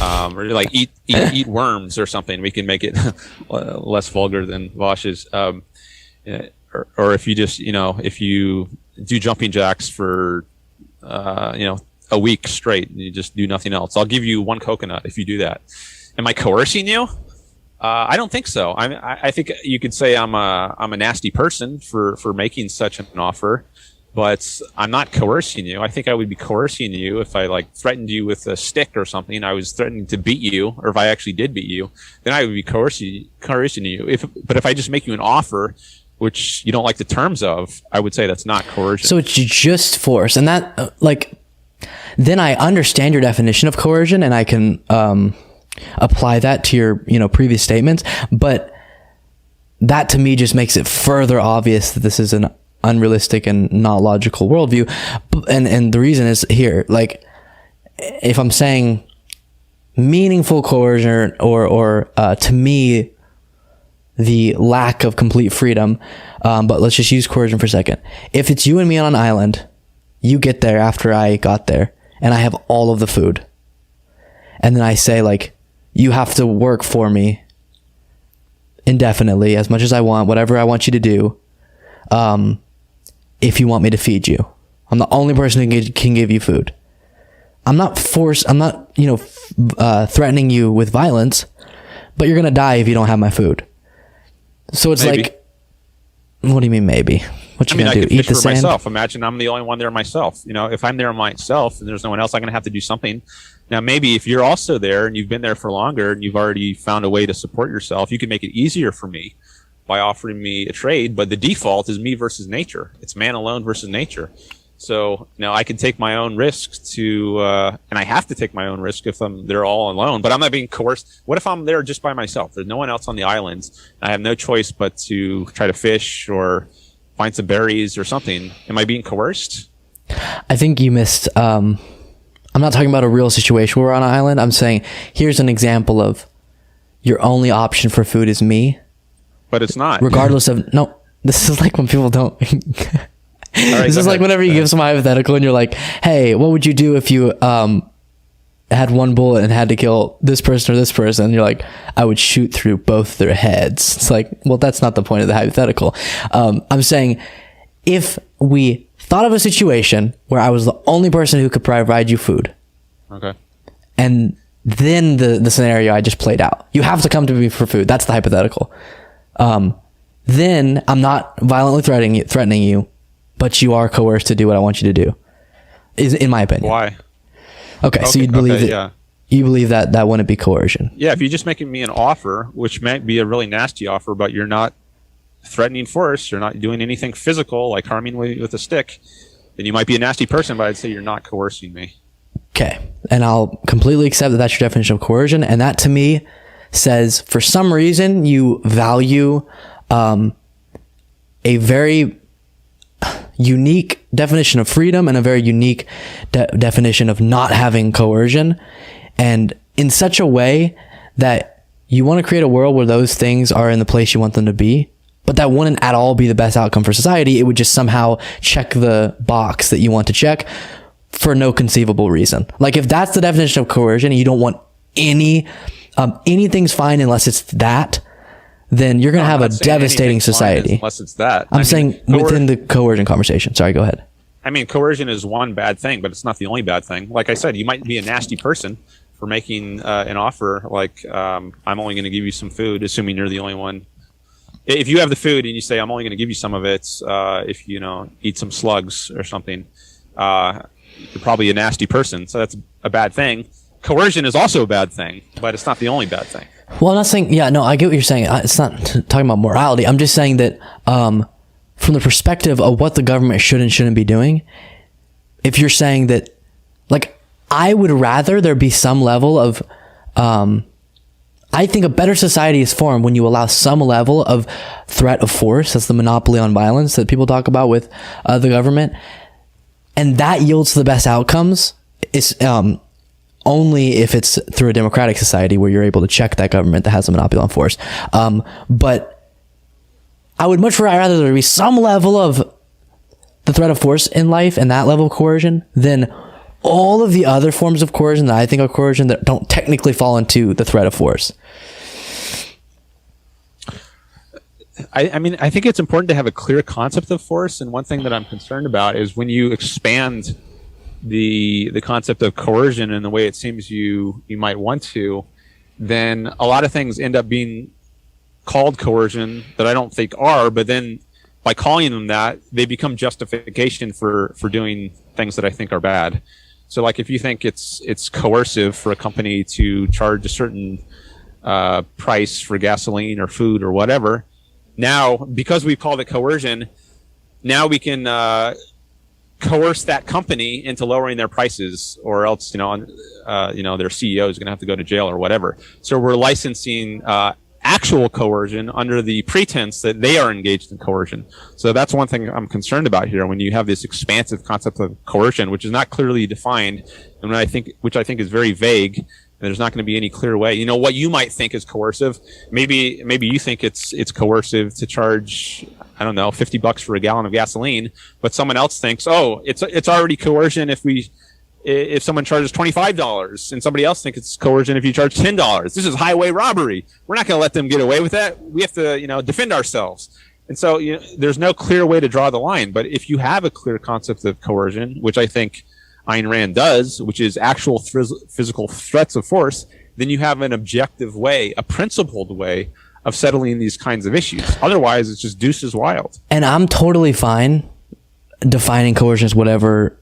or like eat worms or something. We can make it less vulgar than Vosh's, or if you just if you do jumping jacks for a week straight and you just do nothing else, I'll give you one coconut if you do that. Am I coercing you? I don't think so. I think you could say I'm a nasty person for making such an offer, but I'm not coercing you. I think I would be coercing you if I threatened you with a stick or something. I was threatening to beat you, or if I actually did beat you, then I would be coercing you. But if I just make you an offer which you don't like the terms of, I would say that's not coercion. So it's just force, and that then I understand your definition of coercion, and I can apply that to your previous statements. But that to me just makes it further obvious that this is an unrealistic and not logical worldview. And the reason is here, if I'm saying meaningful coercion or to me the lack of complete freedom, but let's just use coercion for a second. If it's you and me on an island, you get there after I got there, and I have all of the food, and then I say you have to work for me indefinitely, as much as I want, whatever I want you to do, if you want me to feed you. I'm the only person who can give you food. I'm not threatening you with violence, but you're gonna die if you don't have my food. So it's Maybe. What do you mean maybe? What you gonna do? I could Eat fish the for sand? myself. Imagine I'm the only one there myself. If I'm there myself and there's no one else, I'm going to have to do something. Now, maybe if you're also there and you've been there for longer and you've already found a way to support yourself, you can make it easier for me by offering me a trade. But the default is me versus nature. It's man alone versus nature. So I can take my own risk and I have to take my own risk if they're all alone. But I'm not being coerced. What if I'm there just by myself? There's no one else on the islands. I have no choice but to try to fish or find some berries or something. Am I being coerced? I think you missed. I'm not talking about a real situation where we're on an island. I'm saying here's an example of your only option for food is me. But it's not. Regardless of no. This is like when people don't. Right, this is like whenever you give some hypothetical and you're like, hey, what would you do if you had one bullet and had to kill this person or this person? And you're like, I would shoot through both their heads. It's like, well, that's not the point of the hypothetical. I'm saying if we thought of a situation where I was the only person who could provide you food. Okay. And then the scenario I just played out. You have to come to me for food. That's the hypothetical. Then I'm not violently threatening you, but you are coerced to do what I want you to do. Is in my opinion. Why? Okay, so you believe you believe that wouldn't be coercion. Yeah, if you're just making me an offer, which might be a really nasty offer, but you're not threatening force, you're not doing anything physical like harming me with a stick, then you might be a nasty person, but I'd say you're not coercing me. Okay, and I'll completely accept that that's your definition of coercion, and that to me says for some reason you value a very unique definition of freedom and a very unique definition of not having coercion, and in such a way that you want to create a world where those things are in the place you want them to be, but that wouldn't at all be the best outcome for society. It would just somehow check the box that you want to check for no conceivable reason. Like if that's the definition of coercion and you don't want anything's fine unless it's that, then you're going to have a devastating society. Unless it's that. I'm saying within the coercion conversation. Sorry, go ahead. I mean, coercion is one bad thing, but it's not the only bad thing. Like I said, you might be a nasty person for making an offer like, I'm only going to give you some food, assuming you're the only one. If you have the food and you say, I'm only going to give you some of it if you eat some slugs or something, you're probably a nasty person. So that's a bad thing. Coercion is also a bad thing, but it's not the only bad thing. Well, I'm not saying, I get what you're saying. It's not talking about morality. I'm just saying that from the perspective of what the government should and shouldn't be doing, if you're saying that, like, I would rather there be some level of, I think a better society is formed when you allow some level of threat of force. That's the monopoly on violence that people talk about with the government. And that yields the best outcomes. It's only if it's through a democratic society where you're able to check that government that has a monopoly on force. But I would much rather there be some level of the threat of force in life and that level of coercion than all of the other forms of coercion that I think are coercion that don't technically fall into the threat of force. I mean, I think it's important to have a clear concept of force. And one thing that I'm concerned about is when you expand the concept of coercion in the way it seems you might want to, then a lot of things end up being called coercion that I don't think are, but then by calling them that, they become justification for doing things that I think are bad. So like if you think it's coercive for a company to charge a certain price for gasoline or food or whatever, now because we've called it coercion, now we can coerce that company into lowering their prices, or else their CEO is going to have to go to jail or whatever. So we're licensing actual coercion under the pretense that they are engaged in coercion. So that's one thing I'm concerned about here when you have this expansive concept of coercion, which is not clearly defined, and which I think is very vague. And there's not going to be any clear way. What you might think is coercive. Maybe you think it's coercive to charge, I don't know, $50 for a gallon of gasoline, but someone else thinks, it's already coercion if someone charges $25, and somebody else thinks it's coercion if you charge $10. This is highway robbery. We're not going to let them get away with that. We have to, defend ourselves. And so there's no clear way to draw the line. But if you have a clear concept of coercion, which I think Ayn Rand does, which is actual physical threats of force, then you have an objective way, a principled way of settling these kinds of issues. Otherwise, it's just deuces wild. And I'm totally fine defining coercion as whatever,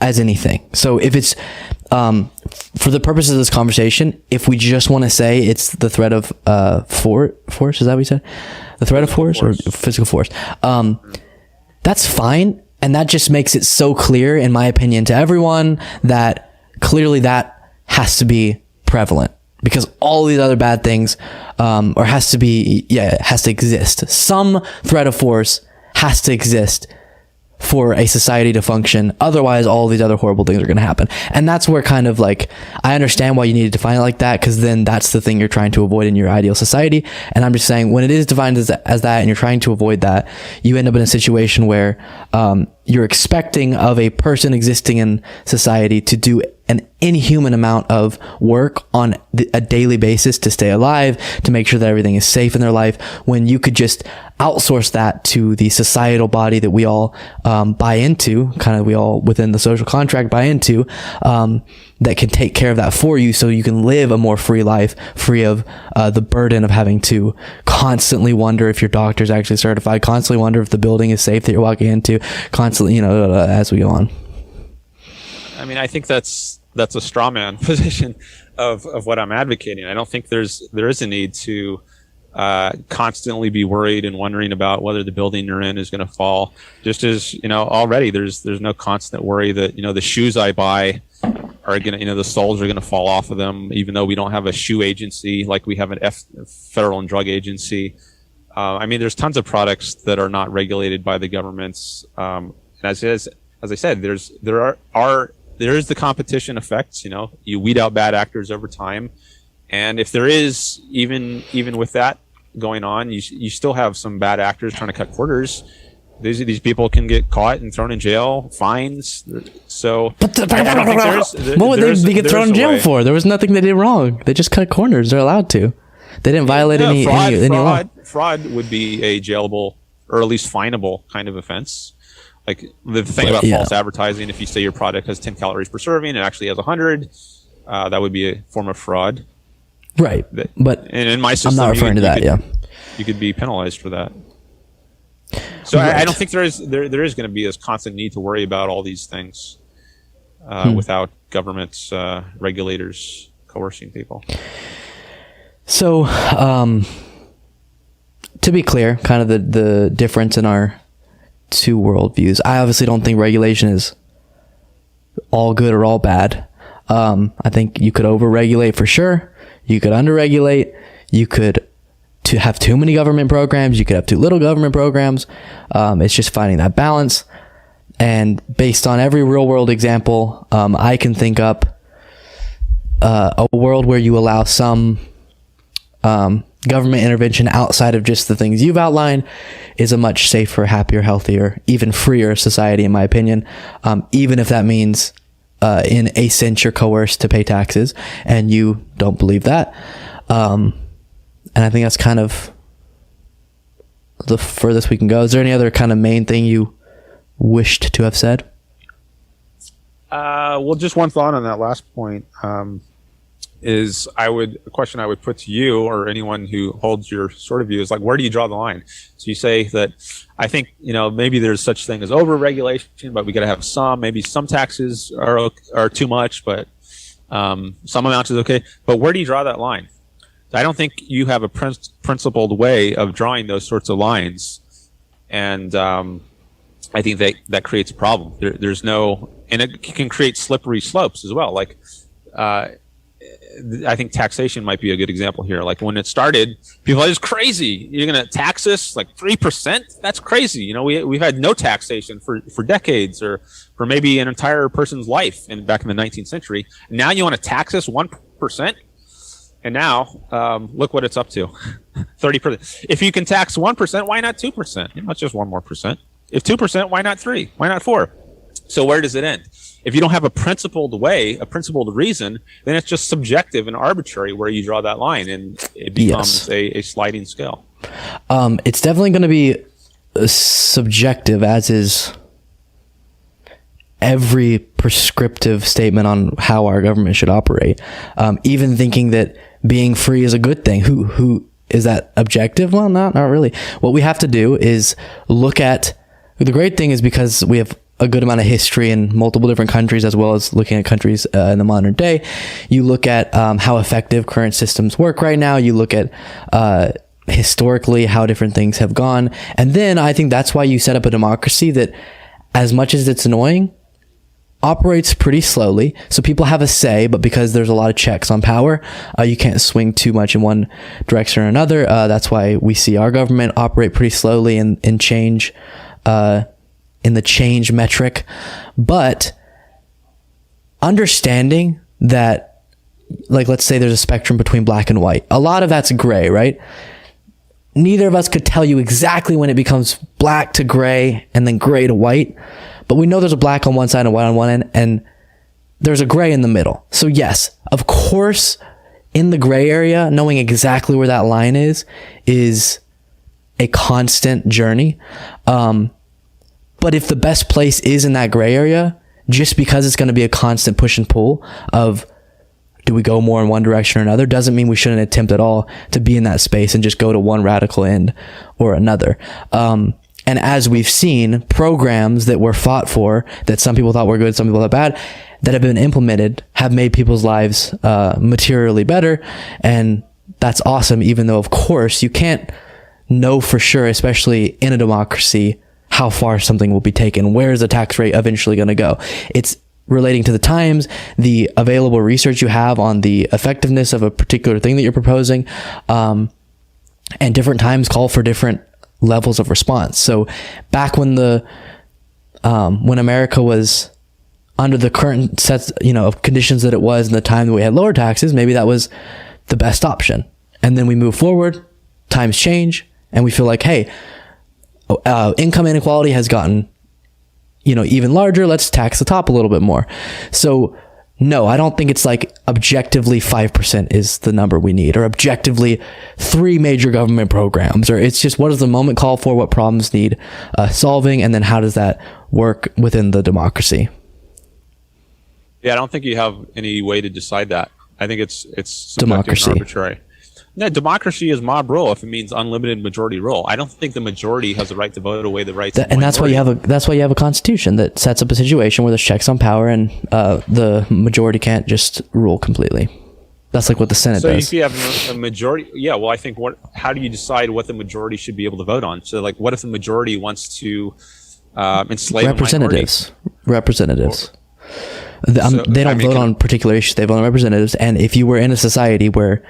as anything. So if it's, for the purposes of this conversation, if we just want to say it's the threat of force, is that what you said? The threat of force or physical force? That's fine. And that just makes it so clear, in my opinion, to everyone that clearly that has to be prevalent, because all these other bad things, or has to exist. Some threat of force has to exist for a society to function. Otherwise, all these other horrible things are going to happen. And that's where kind of like, I understand why you need to define it like that, because then that's the thing you're trying to avoid in your ideal society. And I'm just saying, when it is defined as that and you're trying to avoid that, you end up in a situation where you're expecting of a person existing in society to do an inhuman amount of work on a daily basis to stay alive, to make sure that everything is safe in their life, when you could just outsource that to the societal body that we all buy into, kind of we all within the social contract buy into, that can take care of that for you, so you can live a more free life, free of the burden of having to constantly wonder if your doctor's actually certified, constantly wonder if the building is safe that you're walking into, constantly, as we go on. I mean, I think that's a straw man position of what I'm advocating. I don't think there is a need to constantly be worried and wondering about whether the building you're in is going to fall. Just as, already there's no constant worry that, the shoes I buy are going to, the soles are going to fall off of them, even though we don't have a shoe agency like we have an federal and drug agency. I mean, there's tons of products that are not regulated by the governments. And as I said, there is the competition effects. You weed out bad actors over time, and if there is even with that going on, you still have some bad actors trying to cut corners. These people can get caught and thrown in jail, fines. So, but I don't think what would they get thrown in jail for? There was nothing they did wrong. They just cut corners. They're allowed to. They didn't violate any law. Fraud would be a jailable or at least finable kind of offense. Like the thing about false advertising, if you say your product has 10 calories per serving, it actually has 100, that would be a form of fraud. Right. But and in my system, I'm not referring to that, you could be penalized for that. So right. I don't think there is going to be this constant need to worry about all these things without governments, regulators coercing people. So, to be clear, kind of the difference in our two worldviews. I obviously don't think regulation is all good or all bad. I think you could over-regulate for sure. You could under-regulate. You could have too many government programs. You could have too little government programs. It's just finding that balance. And based on every real-world example, I can think up a world where you allow some government intervention outside of just the things you've outlined is a much safer, happier, healthier, even freer society, in my opinion. Even if that means, in a sense, you're coerced to pay taxes, and you don't believe that. And I think that's kind of the furthest we can go. Is there any other kind of main thing you wished to have said? Well, just one thought on that last point. Is a question I would put to you or anyone who holds your sort of view is like, where do you draw the line? So you say that I think, maybe there's such thing as over-regulation, but we got to have some. Maybe some taxes are too much, but some amount is okay. But where do you draw that line? I don't think you have a principled way of drawing those sorts of lines, and I think that creates a problem. There's no, and it can create slippery slopes as well. Like, I think taxation might be a good example here. Like when it started, people are like, it's crazy. You're going to tax us like 3%? That's crazy. We've had no taxation for decades, or for maybe an entire person's life back in the 19th century. Now you want to tax us 1%? And now, look what it's up to. 30%. If you can tax 1%, why not 2%? Not just one more percent. If 2%, why not 3? Why not 4? So where does it end? If you don't have a principled way, a principled reason, then it's just subjective and arbitrary where you draw that line, and it becomes a sliding scale. It's definitely going to be subjective, as is every prescriptive statement on how our government should operate. Even thinking that being free is a good thing. Who Is that objective? Well, not really. What we have to do is look at, the great thing is because we have a good amount of history in multiple different countries, as well as looking at countries in the modern day, you look at how effective current systems work right now. You look at historically how different things have gone. And then I think that's why you set up a democracy that, as much as it's annoying, operates pretty slowly. So people have a say, but because there's a lot of checks on power, you can't swing too much in one direction or another. That's why we see our government operate pretty slowly in change, in the change metric. But understanding that, like, let's say there's a spectrum between black and white. A lot of that's gray, right? Neither of us could tell you exactly when it becomes black to gray and then gray to white. But we know there's a black on one side and white on one end, and there's a gray in the middle. So yes, of course, in the gray area, knowing exactly where that line is a constant journey. But if the best place is in that gray area, just because it's going to be a constant push and pull of, do we go more in one direction or another, doesn't mean we shouldn't attempt at all to be in that space and just go to one radical end or another. And as we've seen, programs that were fought for, that some people thought were good, some people thought bad, that have been implemented, have made people's lives materially better. And that's awesome, even though, of course, you can't know for sure, especially in a democracy, how far something will be taken. Where is the tax rate eventually going to go? It's relating to the times, the available research you have on the effectiveness of a particular thing that you're proposing. And different times call for different levels of response. So back when when America was under the current sets, of conditions that it was in the time that we had lower taxes, maybe that was the best option. And then we move forward, times change, and we feel like, hey, income inequality has gotten, even larger. Let's tax the top a little bit more. So no, I don't think it's like objectively 5% is the number we need, or objectively 3 major government programs, or it's just, what does the moment call for, what problems need solving, and then how does that work within the democracy? Yeah, I don't think you have any way to decide that. I think it's democracy, arbitrary. No, democracy is mob rule if it means unlimited majority rule. I don't think the majority has the right to vote away the rights. And that's why you have a constitution that sets up a situation where there's checks on power, and the majority can't just rule completely. That's like what the Senate does. So if you have a majority, yeah. Well, I think how do you decide what the majority should be able to vote on? So, like, what if the majority wants to enslave representatives? They don't vote on particular issues. They vote on representatives. And if you were in a society where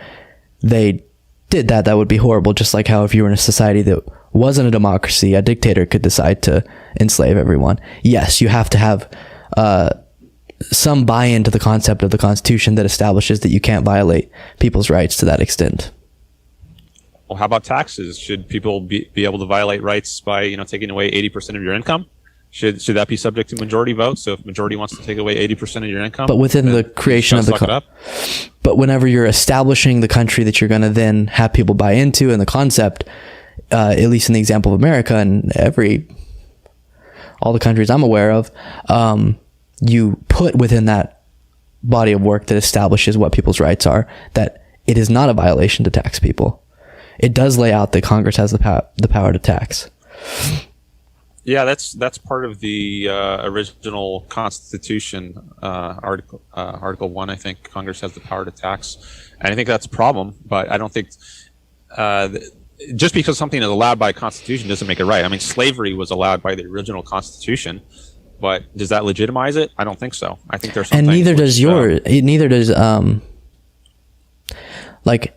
they did that, that would be horrible. Just like how if you were in a society that wasn't a democracy, a dictator could decide to enslave everyone. Yes, you have to have some buy-in to the concept of the Constitution that establishes that you can't violate people's rights to that extent. Well, how about taxes? Should people be able to violate rights by taking away 80% of your income? Should that be subject to majority vote? So if majority wants to take away 80% of your income, but within the creation of the but whenever you're establishing the country that you're going to then have people buy into, and the concept, at least in the example of America and all the countries I'm aware of, you put within that body of work that establishes what people's rights are, that it is not a violation to tax people. It does lay out that Congress has the power to tax. Yeah, that's part of the original Constitution, Article 1. I think Congress has the power to tax, and I think that's a problem. But I don't think just because something is allowed by a Constitution doesn't make it right. I mean, slavery was allowed by the original Constitution, but does that legitimize it? I don't think so. I think there's and neither does like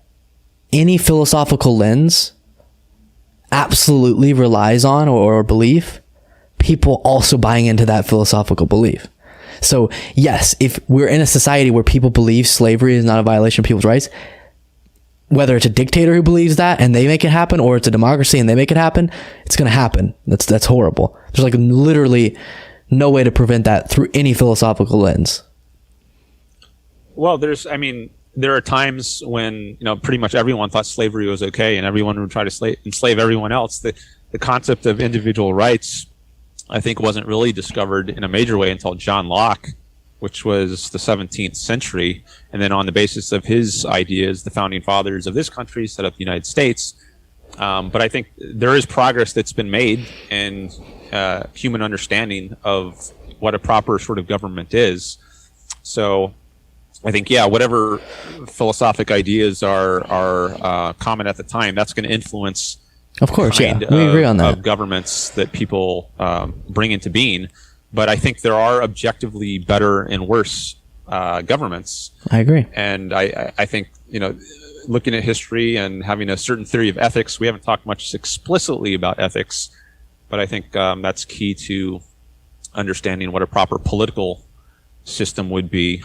any philosophical lens absolutely relies on or belief, people also buying into that philosophical belief. So yes, if we're in a society where people believe slavery is not a violation of people's rights, whether it's a dictator who believes that and they make it happen, or it's a democracy and they make it happen, it's going to happen. That's horrible. There's like literally no way to prevent that through any philosophical lens. Well, there are times when pretty much everyone thought slavery was okay, and everyone would try to enslave everyone else. The concept of individual rights, I think, wasn't really discovered in a major way until John Locke which was the 17th century. And then on the basis of his ideas, the founding fathers of this country set up the United States. But I think there is progress that's been made in human understanding of what a proper sort of government is. So I think, yeah, whatever philosophic ideas are common at the time, that's going to influence, of course, yeah, we agree on that, of governments that people bring into being. But I think there are objectively better and worse governments. I agree. And I think, looking at history and having a certain theory of ethics, we haven't talked much explicitly about ethics, but I think that's key to understanding what a proper political system would be.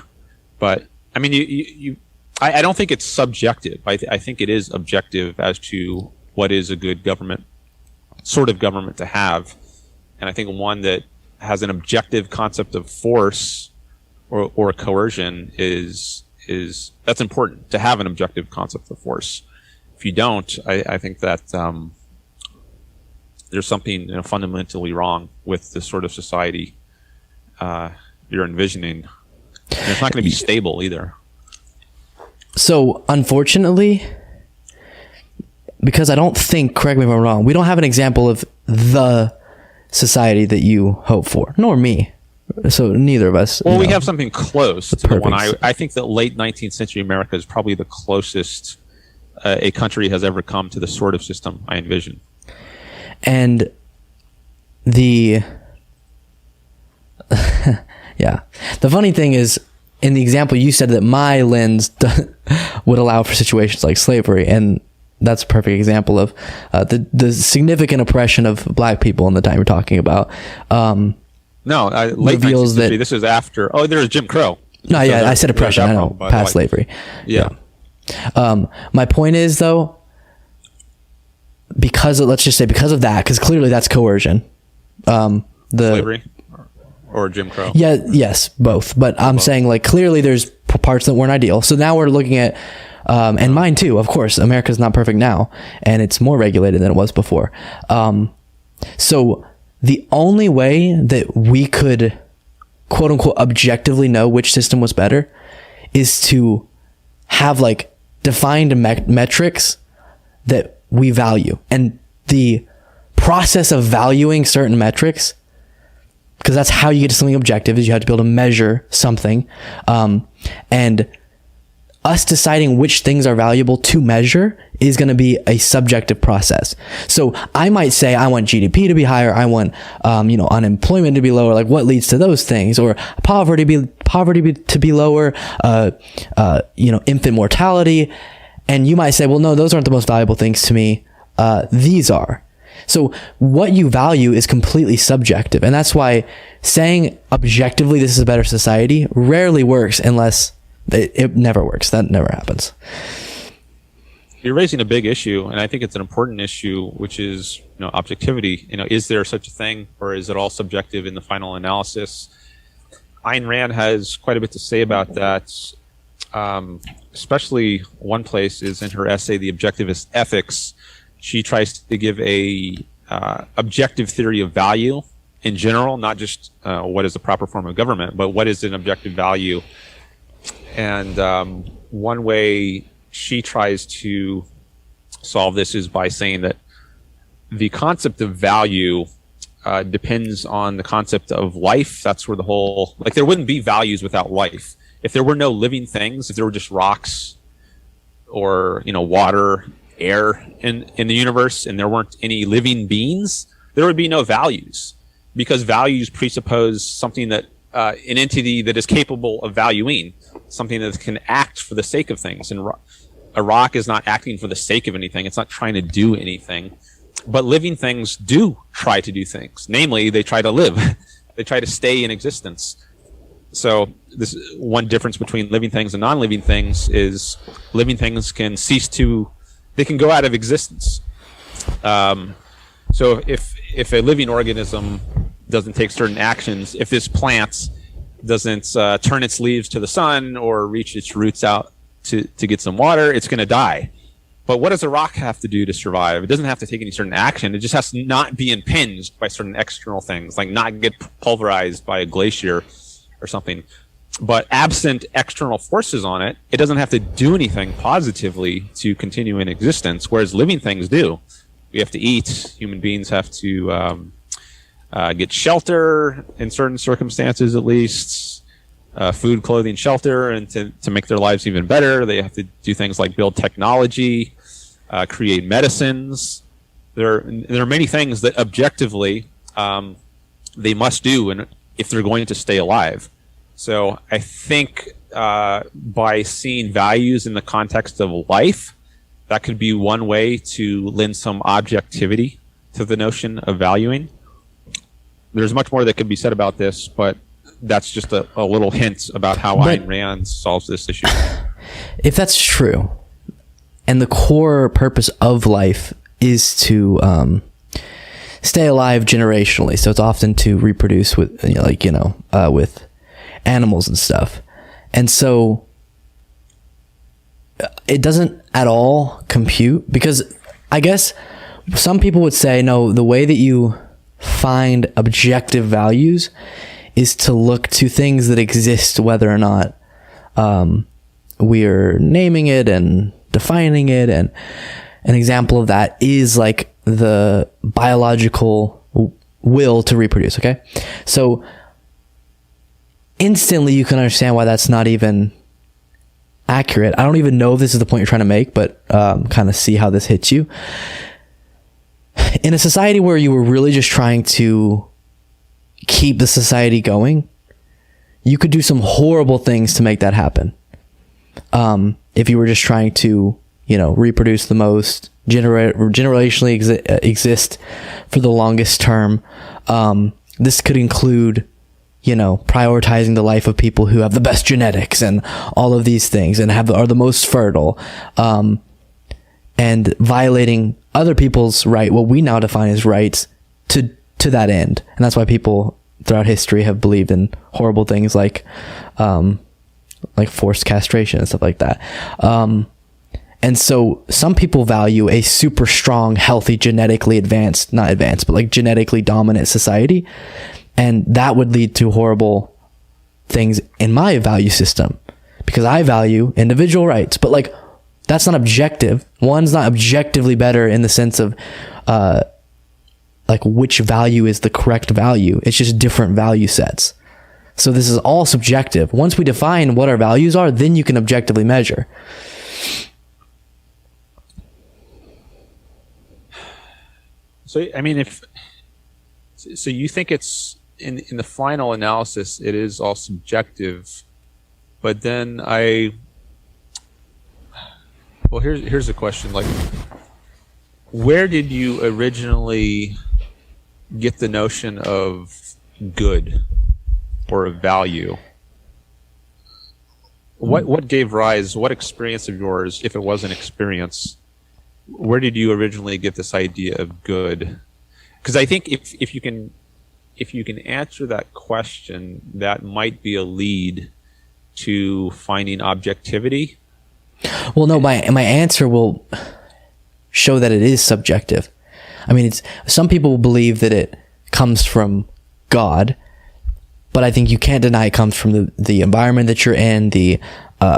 But I mean, I don't think it's subjective. I think it is objective as to what is a good sort of government to have. And I think one that has an objective concept of force or coercion is that's important, to have an objective concept of force. If you don't, I think that there's something fundamentally wrong with the sort of society you're envisioning. And it's not going to be stable either. So unfortunately, because I don't think, correct me if I'm wrong, we don't have an example of the society that you hope for, nor me. So neither of us. Well, we have something close to the one. I think that late 19th century America is probably the closest a country has ever come to the sort of system I envision. And yeah. The funny thing is, in the example, you said that my lens would allow for situations like slavery, and that's a perfect example of the significant oppression of black people in the time you're talking about. No, late 19th century, this is after. Oh, there's Jim Crow. No, yeah, I said oppression. I know, past slavery. Yeah. My point is, though, let's just say because of that, because clearly that's coercion. Slavery or Jim Crow? Yeah, yes, both. But I'm saying, like, clearly there's parts that weren't ideal. So now we're looking at, and mine too, of course. America's not perfect now, and it's more regulated than it was before. So the only way that we could, quote unquote, objectively know which system was better is to have like defined metrics that we value. And the process of valuing certain metrics, because that's how you get to something objective, is you have to be able to measure something. And us deciding which things are valuable to measure is going to be a subjective process. So I might say, I want GDP to be higher. I want, unemployment to be lower. Like, what leads to those things? Or poverty to be lower, infant mortality. And you might say, well, no, those aren't the most valuable things to me. These are. So what you value is completely subjective. And that's why saying objectively this is a better society rarely works, unless it never works. That never happens. You're raising a big issue, and I think it's an important issue, which is objectivity. Is there such a thing, or is it all subjective in the final analysis? Ayn Rand has quite a bit to say about that. Especially one place is in her essay, The Objectivist Ethics. She tries to give a objective theory of value in general, not just what is the proper form of government, but what is an objective value. And one way she tries to solve this is by saying that the concept of value depends on the concept of life. That's where there wouldn't be values without life. If there were no living things, if there were just rocks or, water, air in the universe, and there weren't any living beings, there would be no values, because values presuppose something that an entity that is capable of valuing, something that can act for the sake of things. And a rock is not acting for the sake of anything. It's not trying to do anything. But living things do try to do things. Namely, they try to live. They try to stay in existence. So this one difference between living things and non-living things is living things they can go out of existence. So if a living organism doesn't take certain actions, if this plant doesn't turn its leaves to the sun or reach its roots out to get some water, it's going to die. But what does a rock have to do to survive? It doesn't have to take any certain action. It just has to not be impinged by certain external things, like not get pulverized by a glacier or something. But absent external forces on it, it doesn't have to do anything positively to continue in existence, whereas living things do. We have to eat. Human beings have to get shelter in certain circumstances, at least. Food, clothing, shelter, and to make their lives even better, they have to do things like build technology, create medicines. There are many things that objectively they must do if they're going to stay alive. So I think by seeing values in the context of life, that could be one way to lend some objectivity to the notion of valuing. There's much more that could be said about this, but that's just a little hint about how Ayn Rand solves this issue. If that's true, and the core purpose of life is to stay alive generationally, so it's often to reproduce with, with animals and stuff, and so it doesn't at all compute, because I guess some people would say, no, the way that you find objective values is to look to things that exist, whether or not we're naming it and defining it. And an example of that is like the biological will to reproduce. Okay. So instantly you can understand why that's not even accurate. I don't even know if this is the point you're trying to make, but kind of see how this hits you. In a society where you were really just trying to keep the society going, you could do some horrible things to make that happen. If you were just trying to, reproduce the most, generationally exist for the longest term. This could include, prioritizing the life of people who have the best genetics and all of these things and are the most fertile, and violating other people's what we now define as rights to that end. And that's why people throughout history have believed in horrible things like forced castration and stuff like that. And so some people value a super strong, healthy, genetically genetically dominant society. And that would lead to horrible things in my value system, because I value individual rights, but that's not objective. One's not objectively better in the sense of, which value is the correct value. It's just different value sets. So this is all subjective. Once we define what our values are, then you can objectively measure. So, I mean, so you think it's in the final analysis, it is all subjective, but then here's a question. Where did you originally get the notion of good or of value? What gave rise, what experience of yours, if it was an experience, where did you originally get this idea of good? Because I think if you can answer that question, that might be a lead to finding objectivity. Well, no, my answer will show that it is subjective. I mean, some people believe that it comes from God, but I think you can't deny it comes from the environment that you're in, the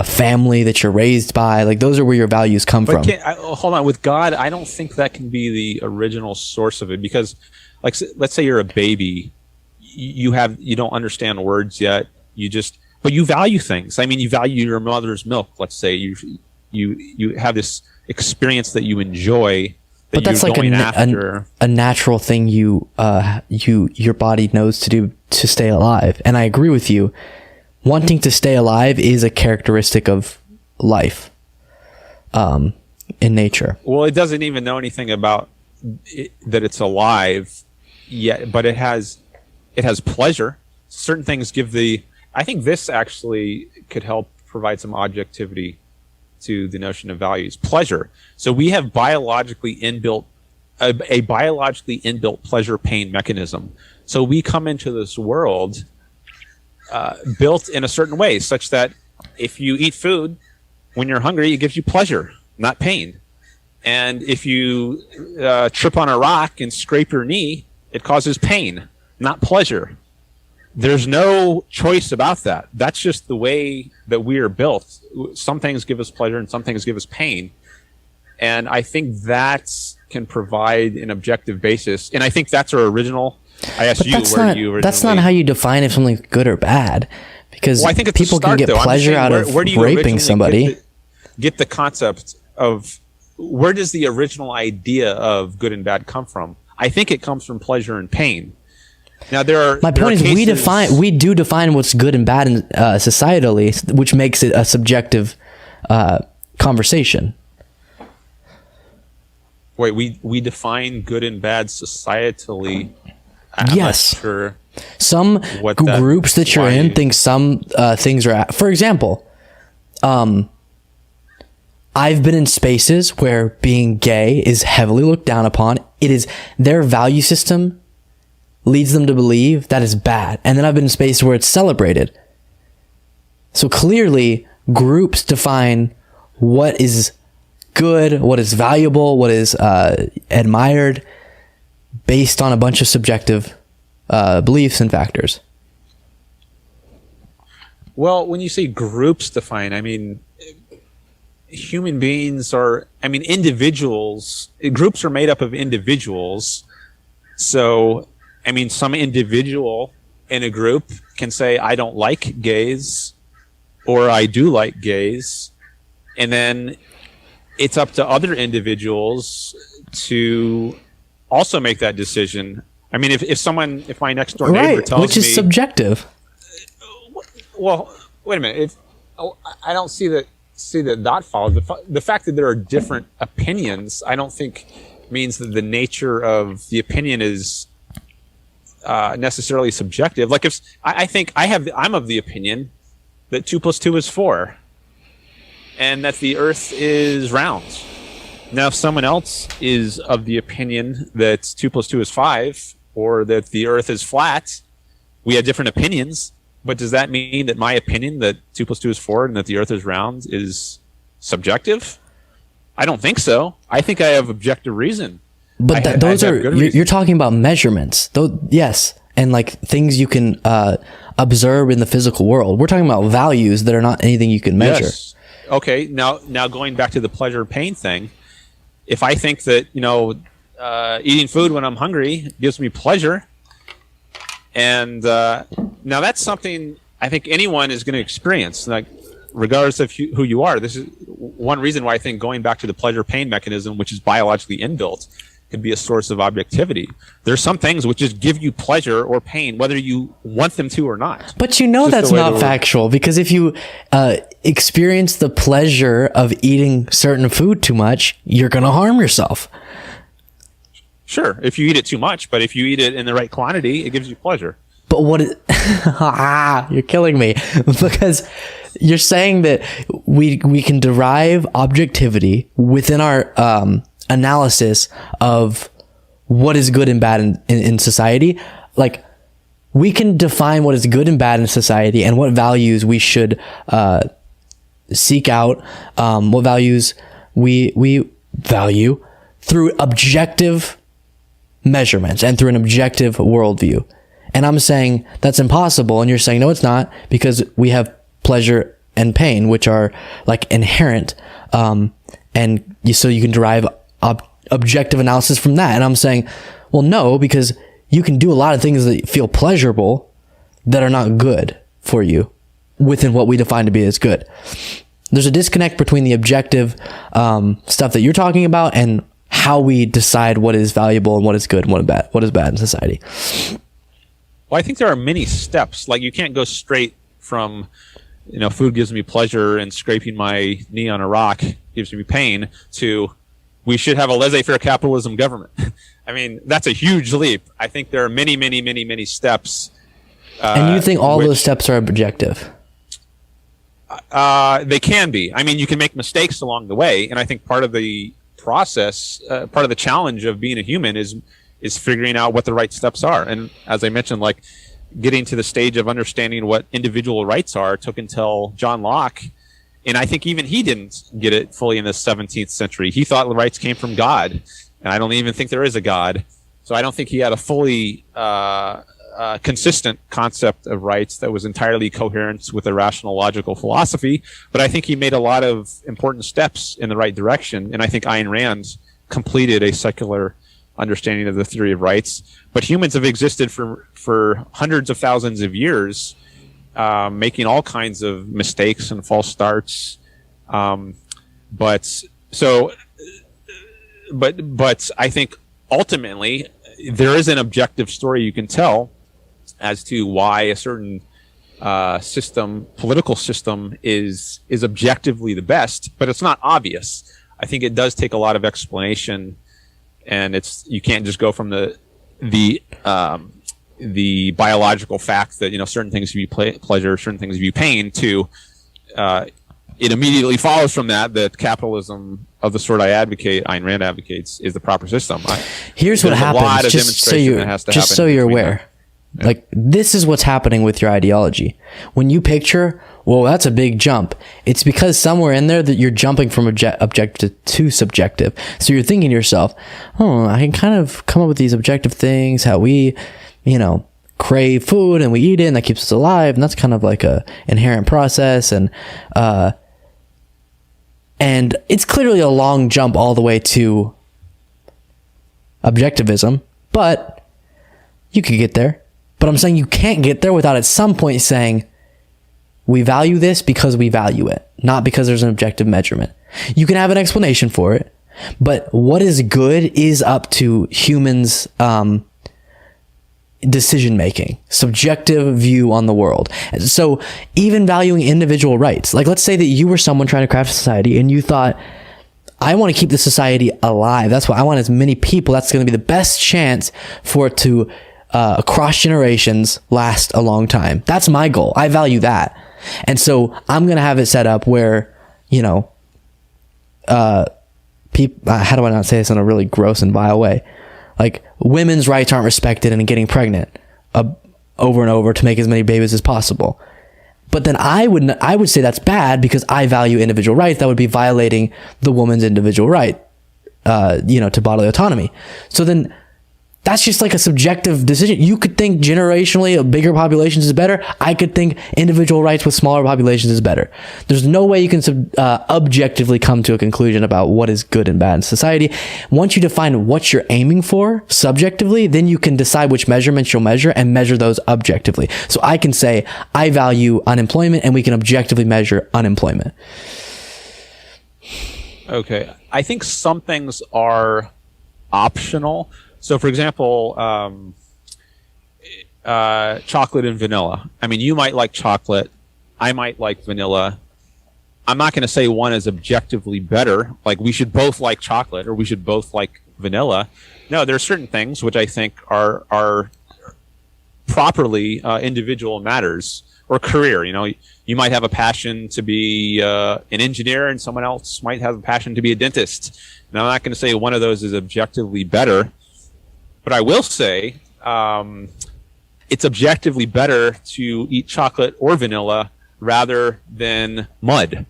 family that you're raised by. Those are where your values come from. Hold on, with God, I don't think that can be the original source of it, because let's say you're a baby, you don't understand words yet, but you value things. I mean, you value your mother's milk. Let's say you have this experience that you enjoy, but that's a natural thing your body knows to do to stay alive. And I agree with you. Wanting to stay alive is a characteristic of life, in nature. Well, it doesn't even know anything about that it's alive yet, but it has pleasure. Certain things I think this actually could help provide some objectivity to the notion of values. Pleasure. So we have a biologically inbuilt pleasure pain mechanism. So we come into this world built in a certain way, such that if you eat food when you're hungry, it gives you pleasure, not pain. And if you trip on a rock and scrape your knee, it causes pain, not pleasure. there's no choice about that. That's just the way that we are built. Some things give us pleasure and some things give us pain. And I think that can provide an objective basis. And I think that's our original. I asked you where you originally. That's not how you define if something's good or bad. Because I think people can get pleasure out of raping somebody. Get the concept of where does the original idea of good and bad come from? I think it comes from pleasure and pain. Now my point is we do define what's good and bad in, societally, which makes it a subjective conversation. Wait, we define good and bad societally. Yes. Some groups that you're in think some things are. For example, I've been in spaces where being gay is heavily looked down upon. It is their value system leads them to believe that is bad. And then I've been in spaces where it's celebrated. So clearly, groups define what is good, what is valuable, what is admired based on a bunch of subjective beliefs and factors. Well, when you say groups define, I mean, human beings are, individuals. Groups are made up of individuals. So, some individual in a group can say, I don't like gays, or I do like gays. And then it's up to other individuals to also make that decision. If my next door neighbor tells me, which is subjective. Well, wait a minute. I don't see that follows. The fact that there are different opinions, I don't think means that the nature of the opinion is necessarily subjective. Like I'm of the opinion that 2 + 2 is 4, and that the Earth is round. Now, if someone else is of the opinion that 2 + 2 is 5, or that the Earth is flat, we have different opinions. But does that mean that my opinion that 2 + 2 is 4 and that the Earth is round is subjective? I don't think so. I think I have objective reason. But you're talking about measurements. Yes, and like things you can observe in the physical world. We're talking about values that are not anything you can measure. Yes. Okay. Now going back to the pleasure pain thing, if I think that eating food when I'm hungry gives me pleasure, and now that's something I think anyone is going to experience, like regardless of who you are. This is one reason why I think going back to the pleasure pain mechanism, which is biologically inbuilt, can be a source of objectivity. There's some things which just give you pleasure or pain, whether you want them to or not. But that's not factual, because if you experience the pleasure of eating certain food too much, you're going to harm yourself. Sure, if you eat it too much, but if you eat it in the right quantity, it gives you pleasure. But you're killing me, because you're saying that we can derive objectivity within our analysis of what is good and bad in society. Like, we can define what is good and bad in society and what values we should seek out, what values we value through objective measurements and through an objective worldview. And I'm saying that's impossible, and you're saying no, it's not, because we have pleasure and pain, which are like inherent, so you can derive objective analysis from that. And I'm saying, well, no, because you can do a lot of things that feel pleasurable that are not good for you within what we define to be as good. There's a disconnect between the objective stuff that you're talking about and how we decide what is valuable and what is good and what is bad in society. Well, I think there are many steps. Like, you can't go straight from, food gives me pleasure and scraping my knee on a rock gives me pain, to we should have a laissez-faire capitalism government. That's a huge leap. I think there are many, many, many, many steps. And you think all those steps are objective? They can be. You can make mistakes along the way, and I think part of the process, part of the challenge of being a human is figuring out what the right steps are. And as I mentioned, like, getting to the stage of understanding what individual rights are took until John Locke, and I think even he didn't get it fully in the 17th century. He thought the rights came from God, and I don't even think there is a God. So I don't think he had a fully consistent concept of rights that was entirely coherent with a rational, logical philosophy. But I think he made a lot of important steps in the right direction. And I think Ayn Rand completed a secular understanding of the theory of rights. But humans have existed for hundreds of thousands of years, making all kinds of mistakes and false starts. But I think ultimately there is an objective story you can tell as to why a certain political system is objectively the best, but it's not obvious. I think it does take a lot of explanation, and you can't just go from the biological fact that certain things give you pleasure, certain things give you pain, to it immediately follows from that capitalism of the sort Ayn Rand advocates is the proper system. Here's what happens, just so you're aware. Yeah. Like, this is what's happening with your ideology. When you picture, well, that's a big jump, it's because somewhere in there that you're jumping from objective to subjective. So you're thinking to yourself, oh, I can kind of come up with these objective things, how we, crave food and we eat it and that keeps us alive. And that's kind of like a inherent process. And it's clearly a long jump all the way to objectivism, but you could get there. But I'm saying you can't get there without at some point saying, we value this because we value it, not because there's an objective measurement. You can have an explanation for it, but what is good is up to humans' decision making, subjective view on the world. So even valuing individual rights, like let's say that you were someone trying to craft a society and you thought, I want to keep the society alive. That's why I want as many people. That's going to be the best chance for it to across generations last a long time. That's my goal. I value that. And so I'm going to have it set up where, how do I not say this in a really gross and vile way? Like, women's rights aren't respected in getting pregnant over and over to make as many babies as possible. But then I would say that's bad because I value individual rights. That would be violating the woman's individual right, to bodily autonomy. So then that's just like a subjective decision. You could think generationally bigger populations is better. I could think individual rights with smaller populations is better. There's no way you can objectively come to a conclusion about what is good and bad in society. Once you define what you're aiming for subjectively, then you can decide which measurements you'll measure and measure those objectively. So I can say, I value unemployment, and we can objectively measure unemployment. Okay. I think some things are optional. So, for example, chocolate and vanilla. I mean, you might like chocolate. I might like vanilla. I'm not going to say one is objectively better. Like, we should both like chocolate or we should both like vanilla. No, there are certain things which I think are properly individual matters. Or career. You might have a passion to be an engineer, and someone else might have a passion to be a dentist. And I'm not going to say one of those is objectively better. But I will say it's objectively better to eat chocolate or vanilla rather than mud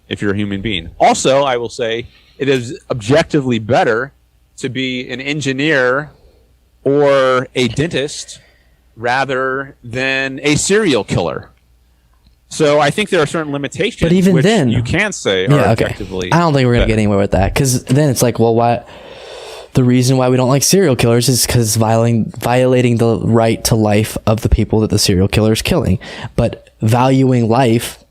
if you're a human being. Also, I will say it is objectively better to be an engineer or a dentist rather than a serial killer. So I think there are certain limitations, but even which then, you can say are objectively. I don't think we're going to get anywhere with that, because then it's like, well, why? The reason why we don't like serial killers is because violating the right to life of the people that the serial killer is killing. But valuing life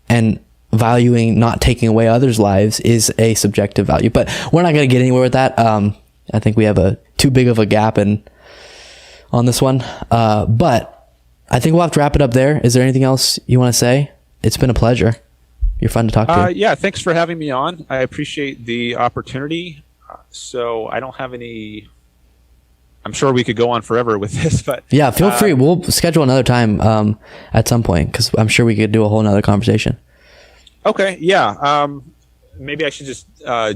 and valuing not taking away others' lives is a subjective value. But we're not going to get anywhere with that. I think we have too big of a gap on this one. But I think we'll have to wrap it up there. Is there anything else you want to say? It's been a pleasure. You're fun to talk to. Yeah, thanks for having me on. I appreciate the opportunity. So I don't have any. I'm sure we could go on forever with this, but yeah, feel free. We'll schedule another time at some point, because I'm sure we could do a whole nother conversation. Okay, yeah. Maybe I should just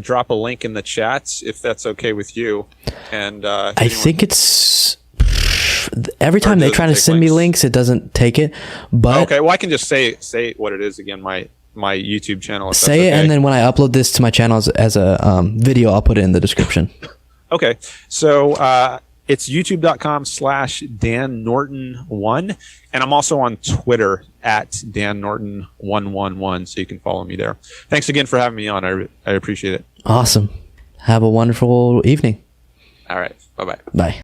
drop a link in the chats if that's okay with you. And I think it's every time they try to send me links, it doesn't take it. But okay, well, I can just say what it is again. My YouTube channel. Say it, and then when I upload this to my channel as a video, I'll put it in the description. Okay, so It's youtube.com/Dan Norton1. And I'm also on Twitter at Dan Norton111. So you can follow me there. Thanks again for having me on. I appreciate it. Awesome. Have a wonderful evening. All right. Bye-bye. Bye.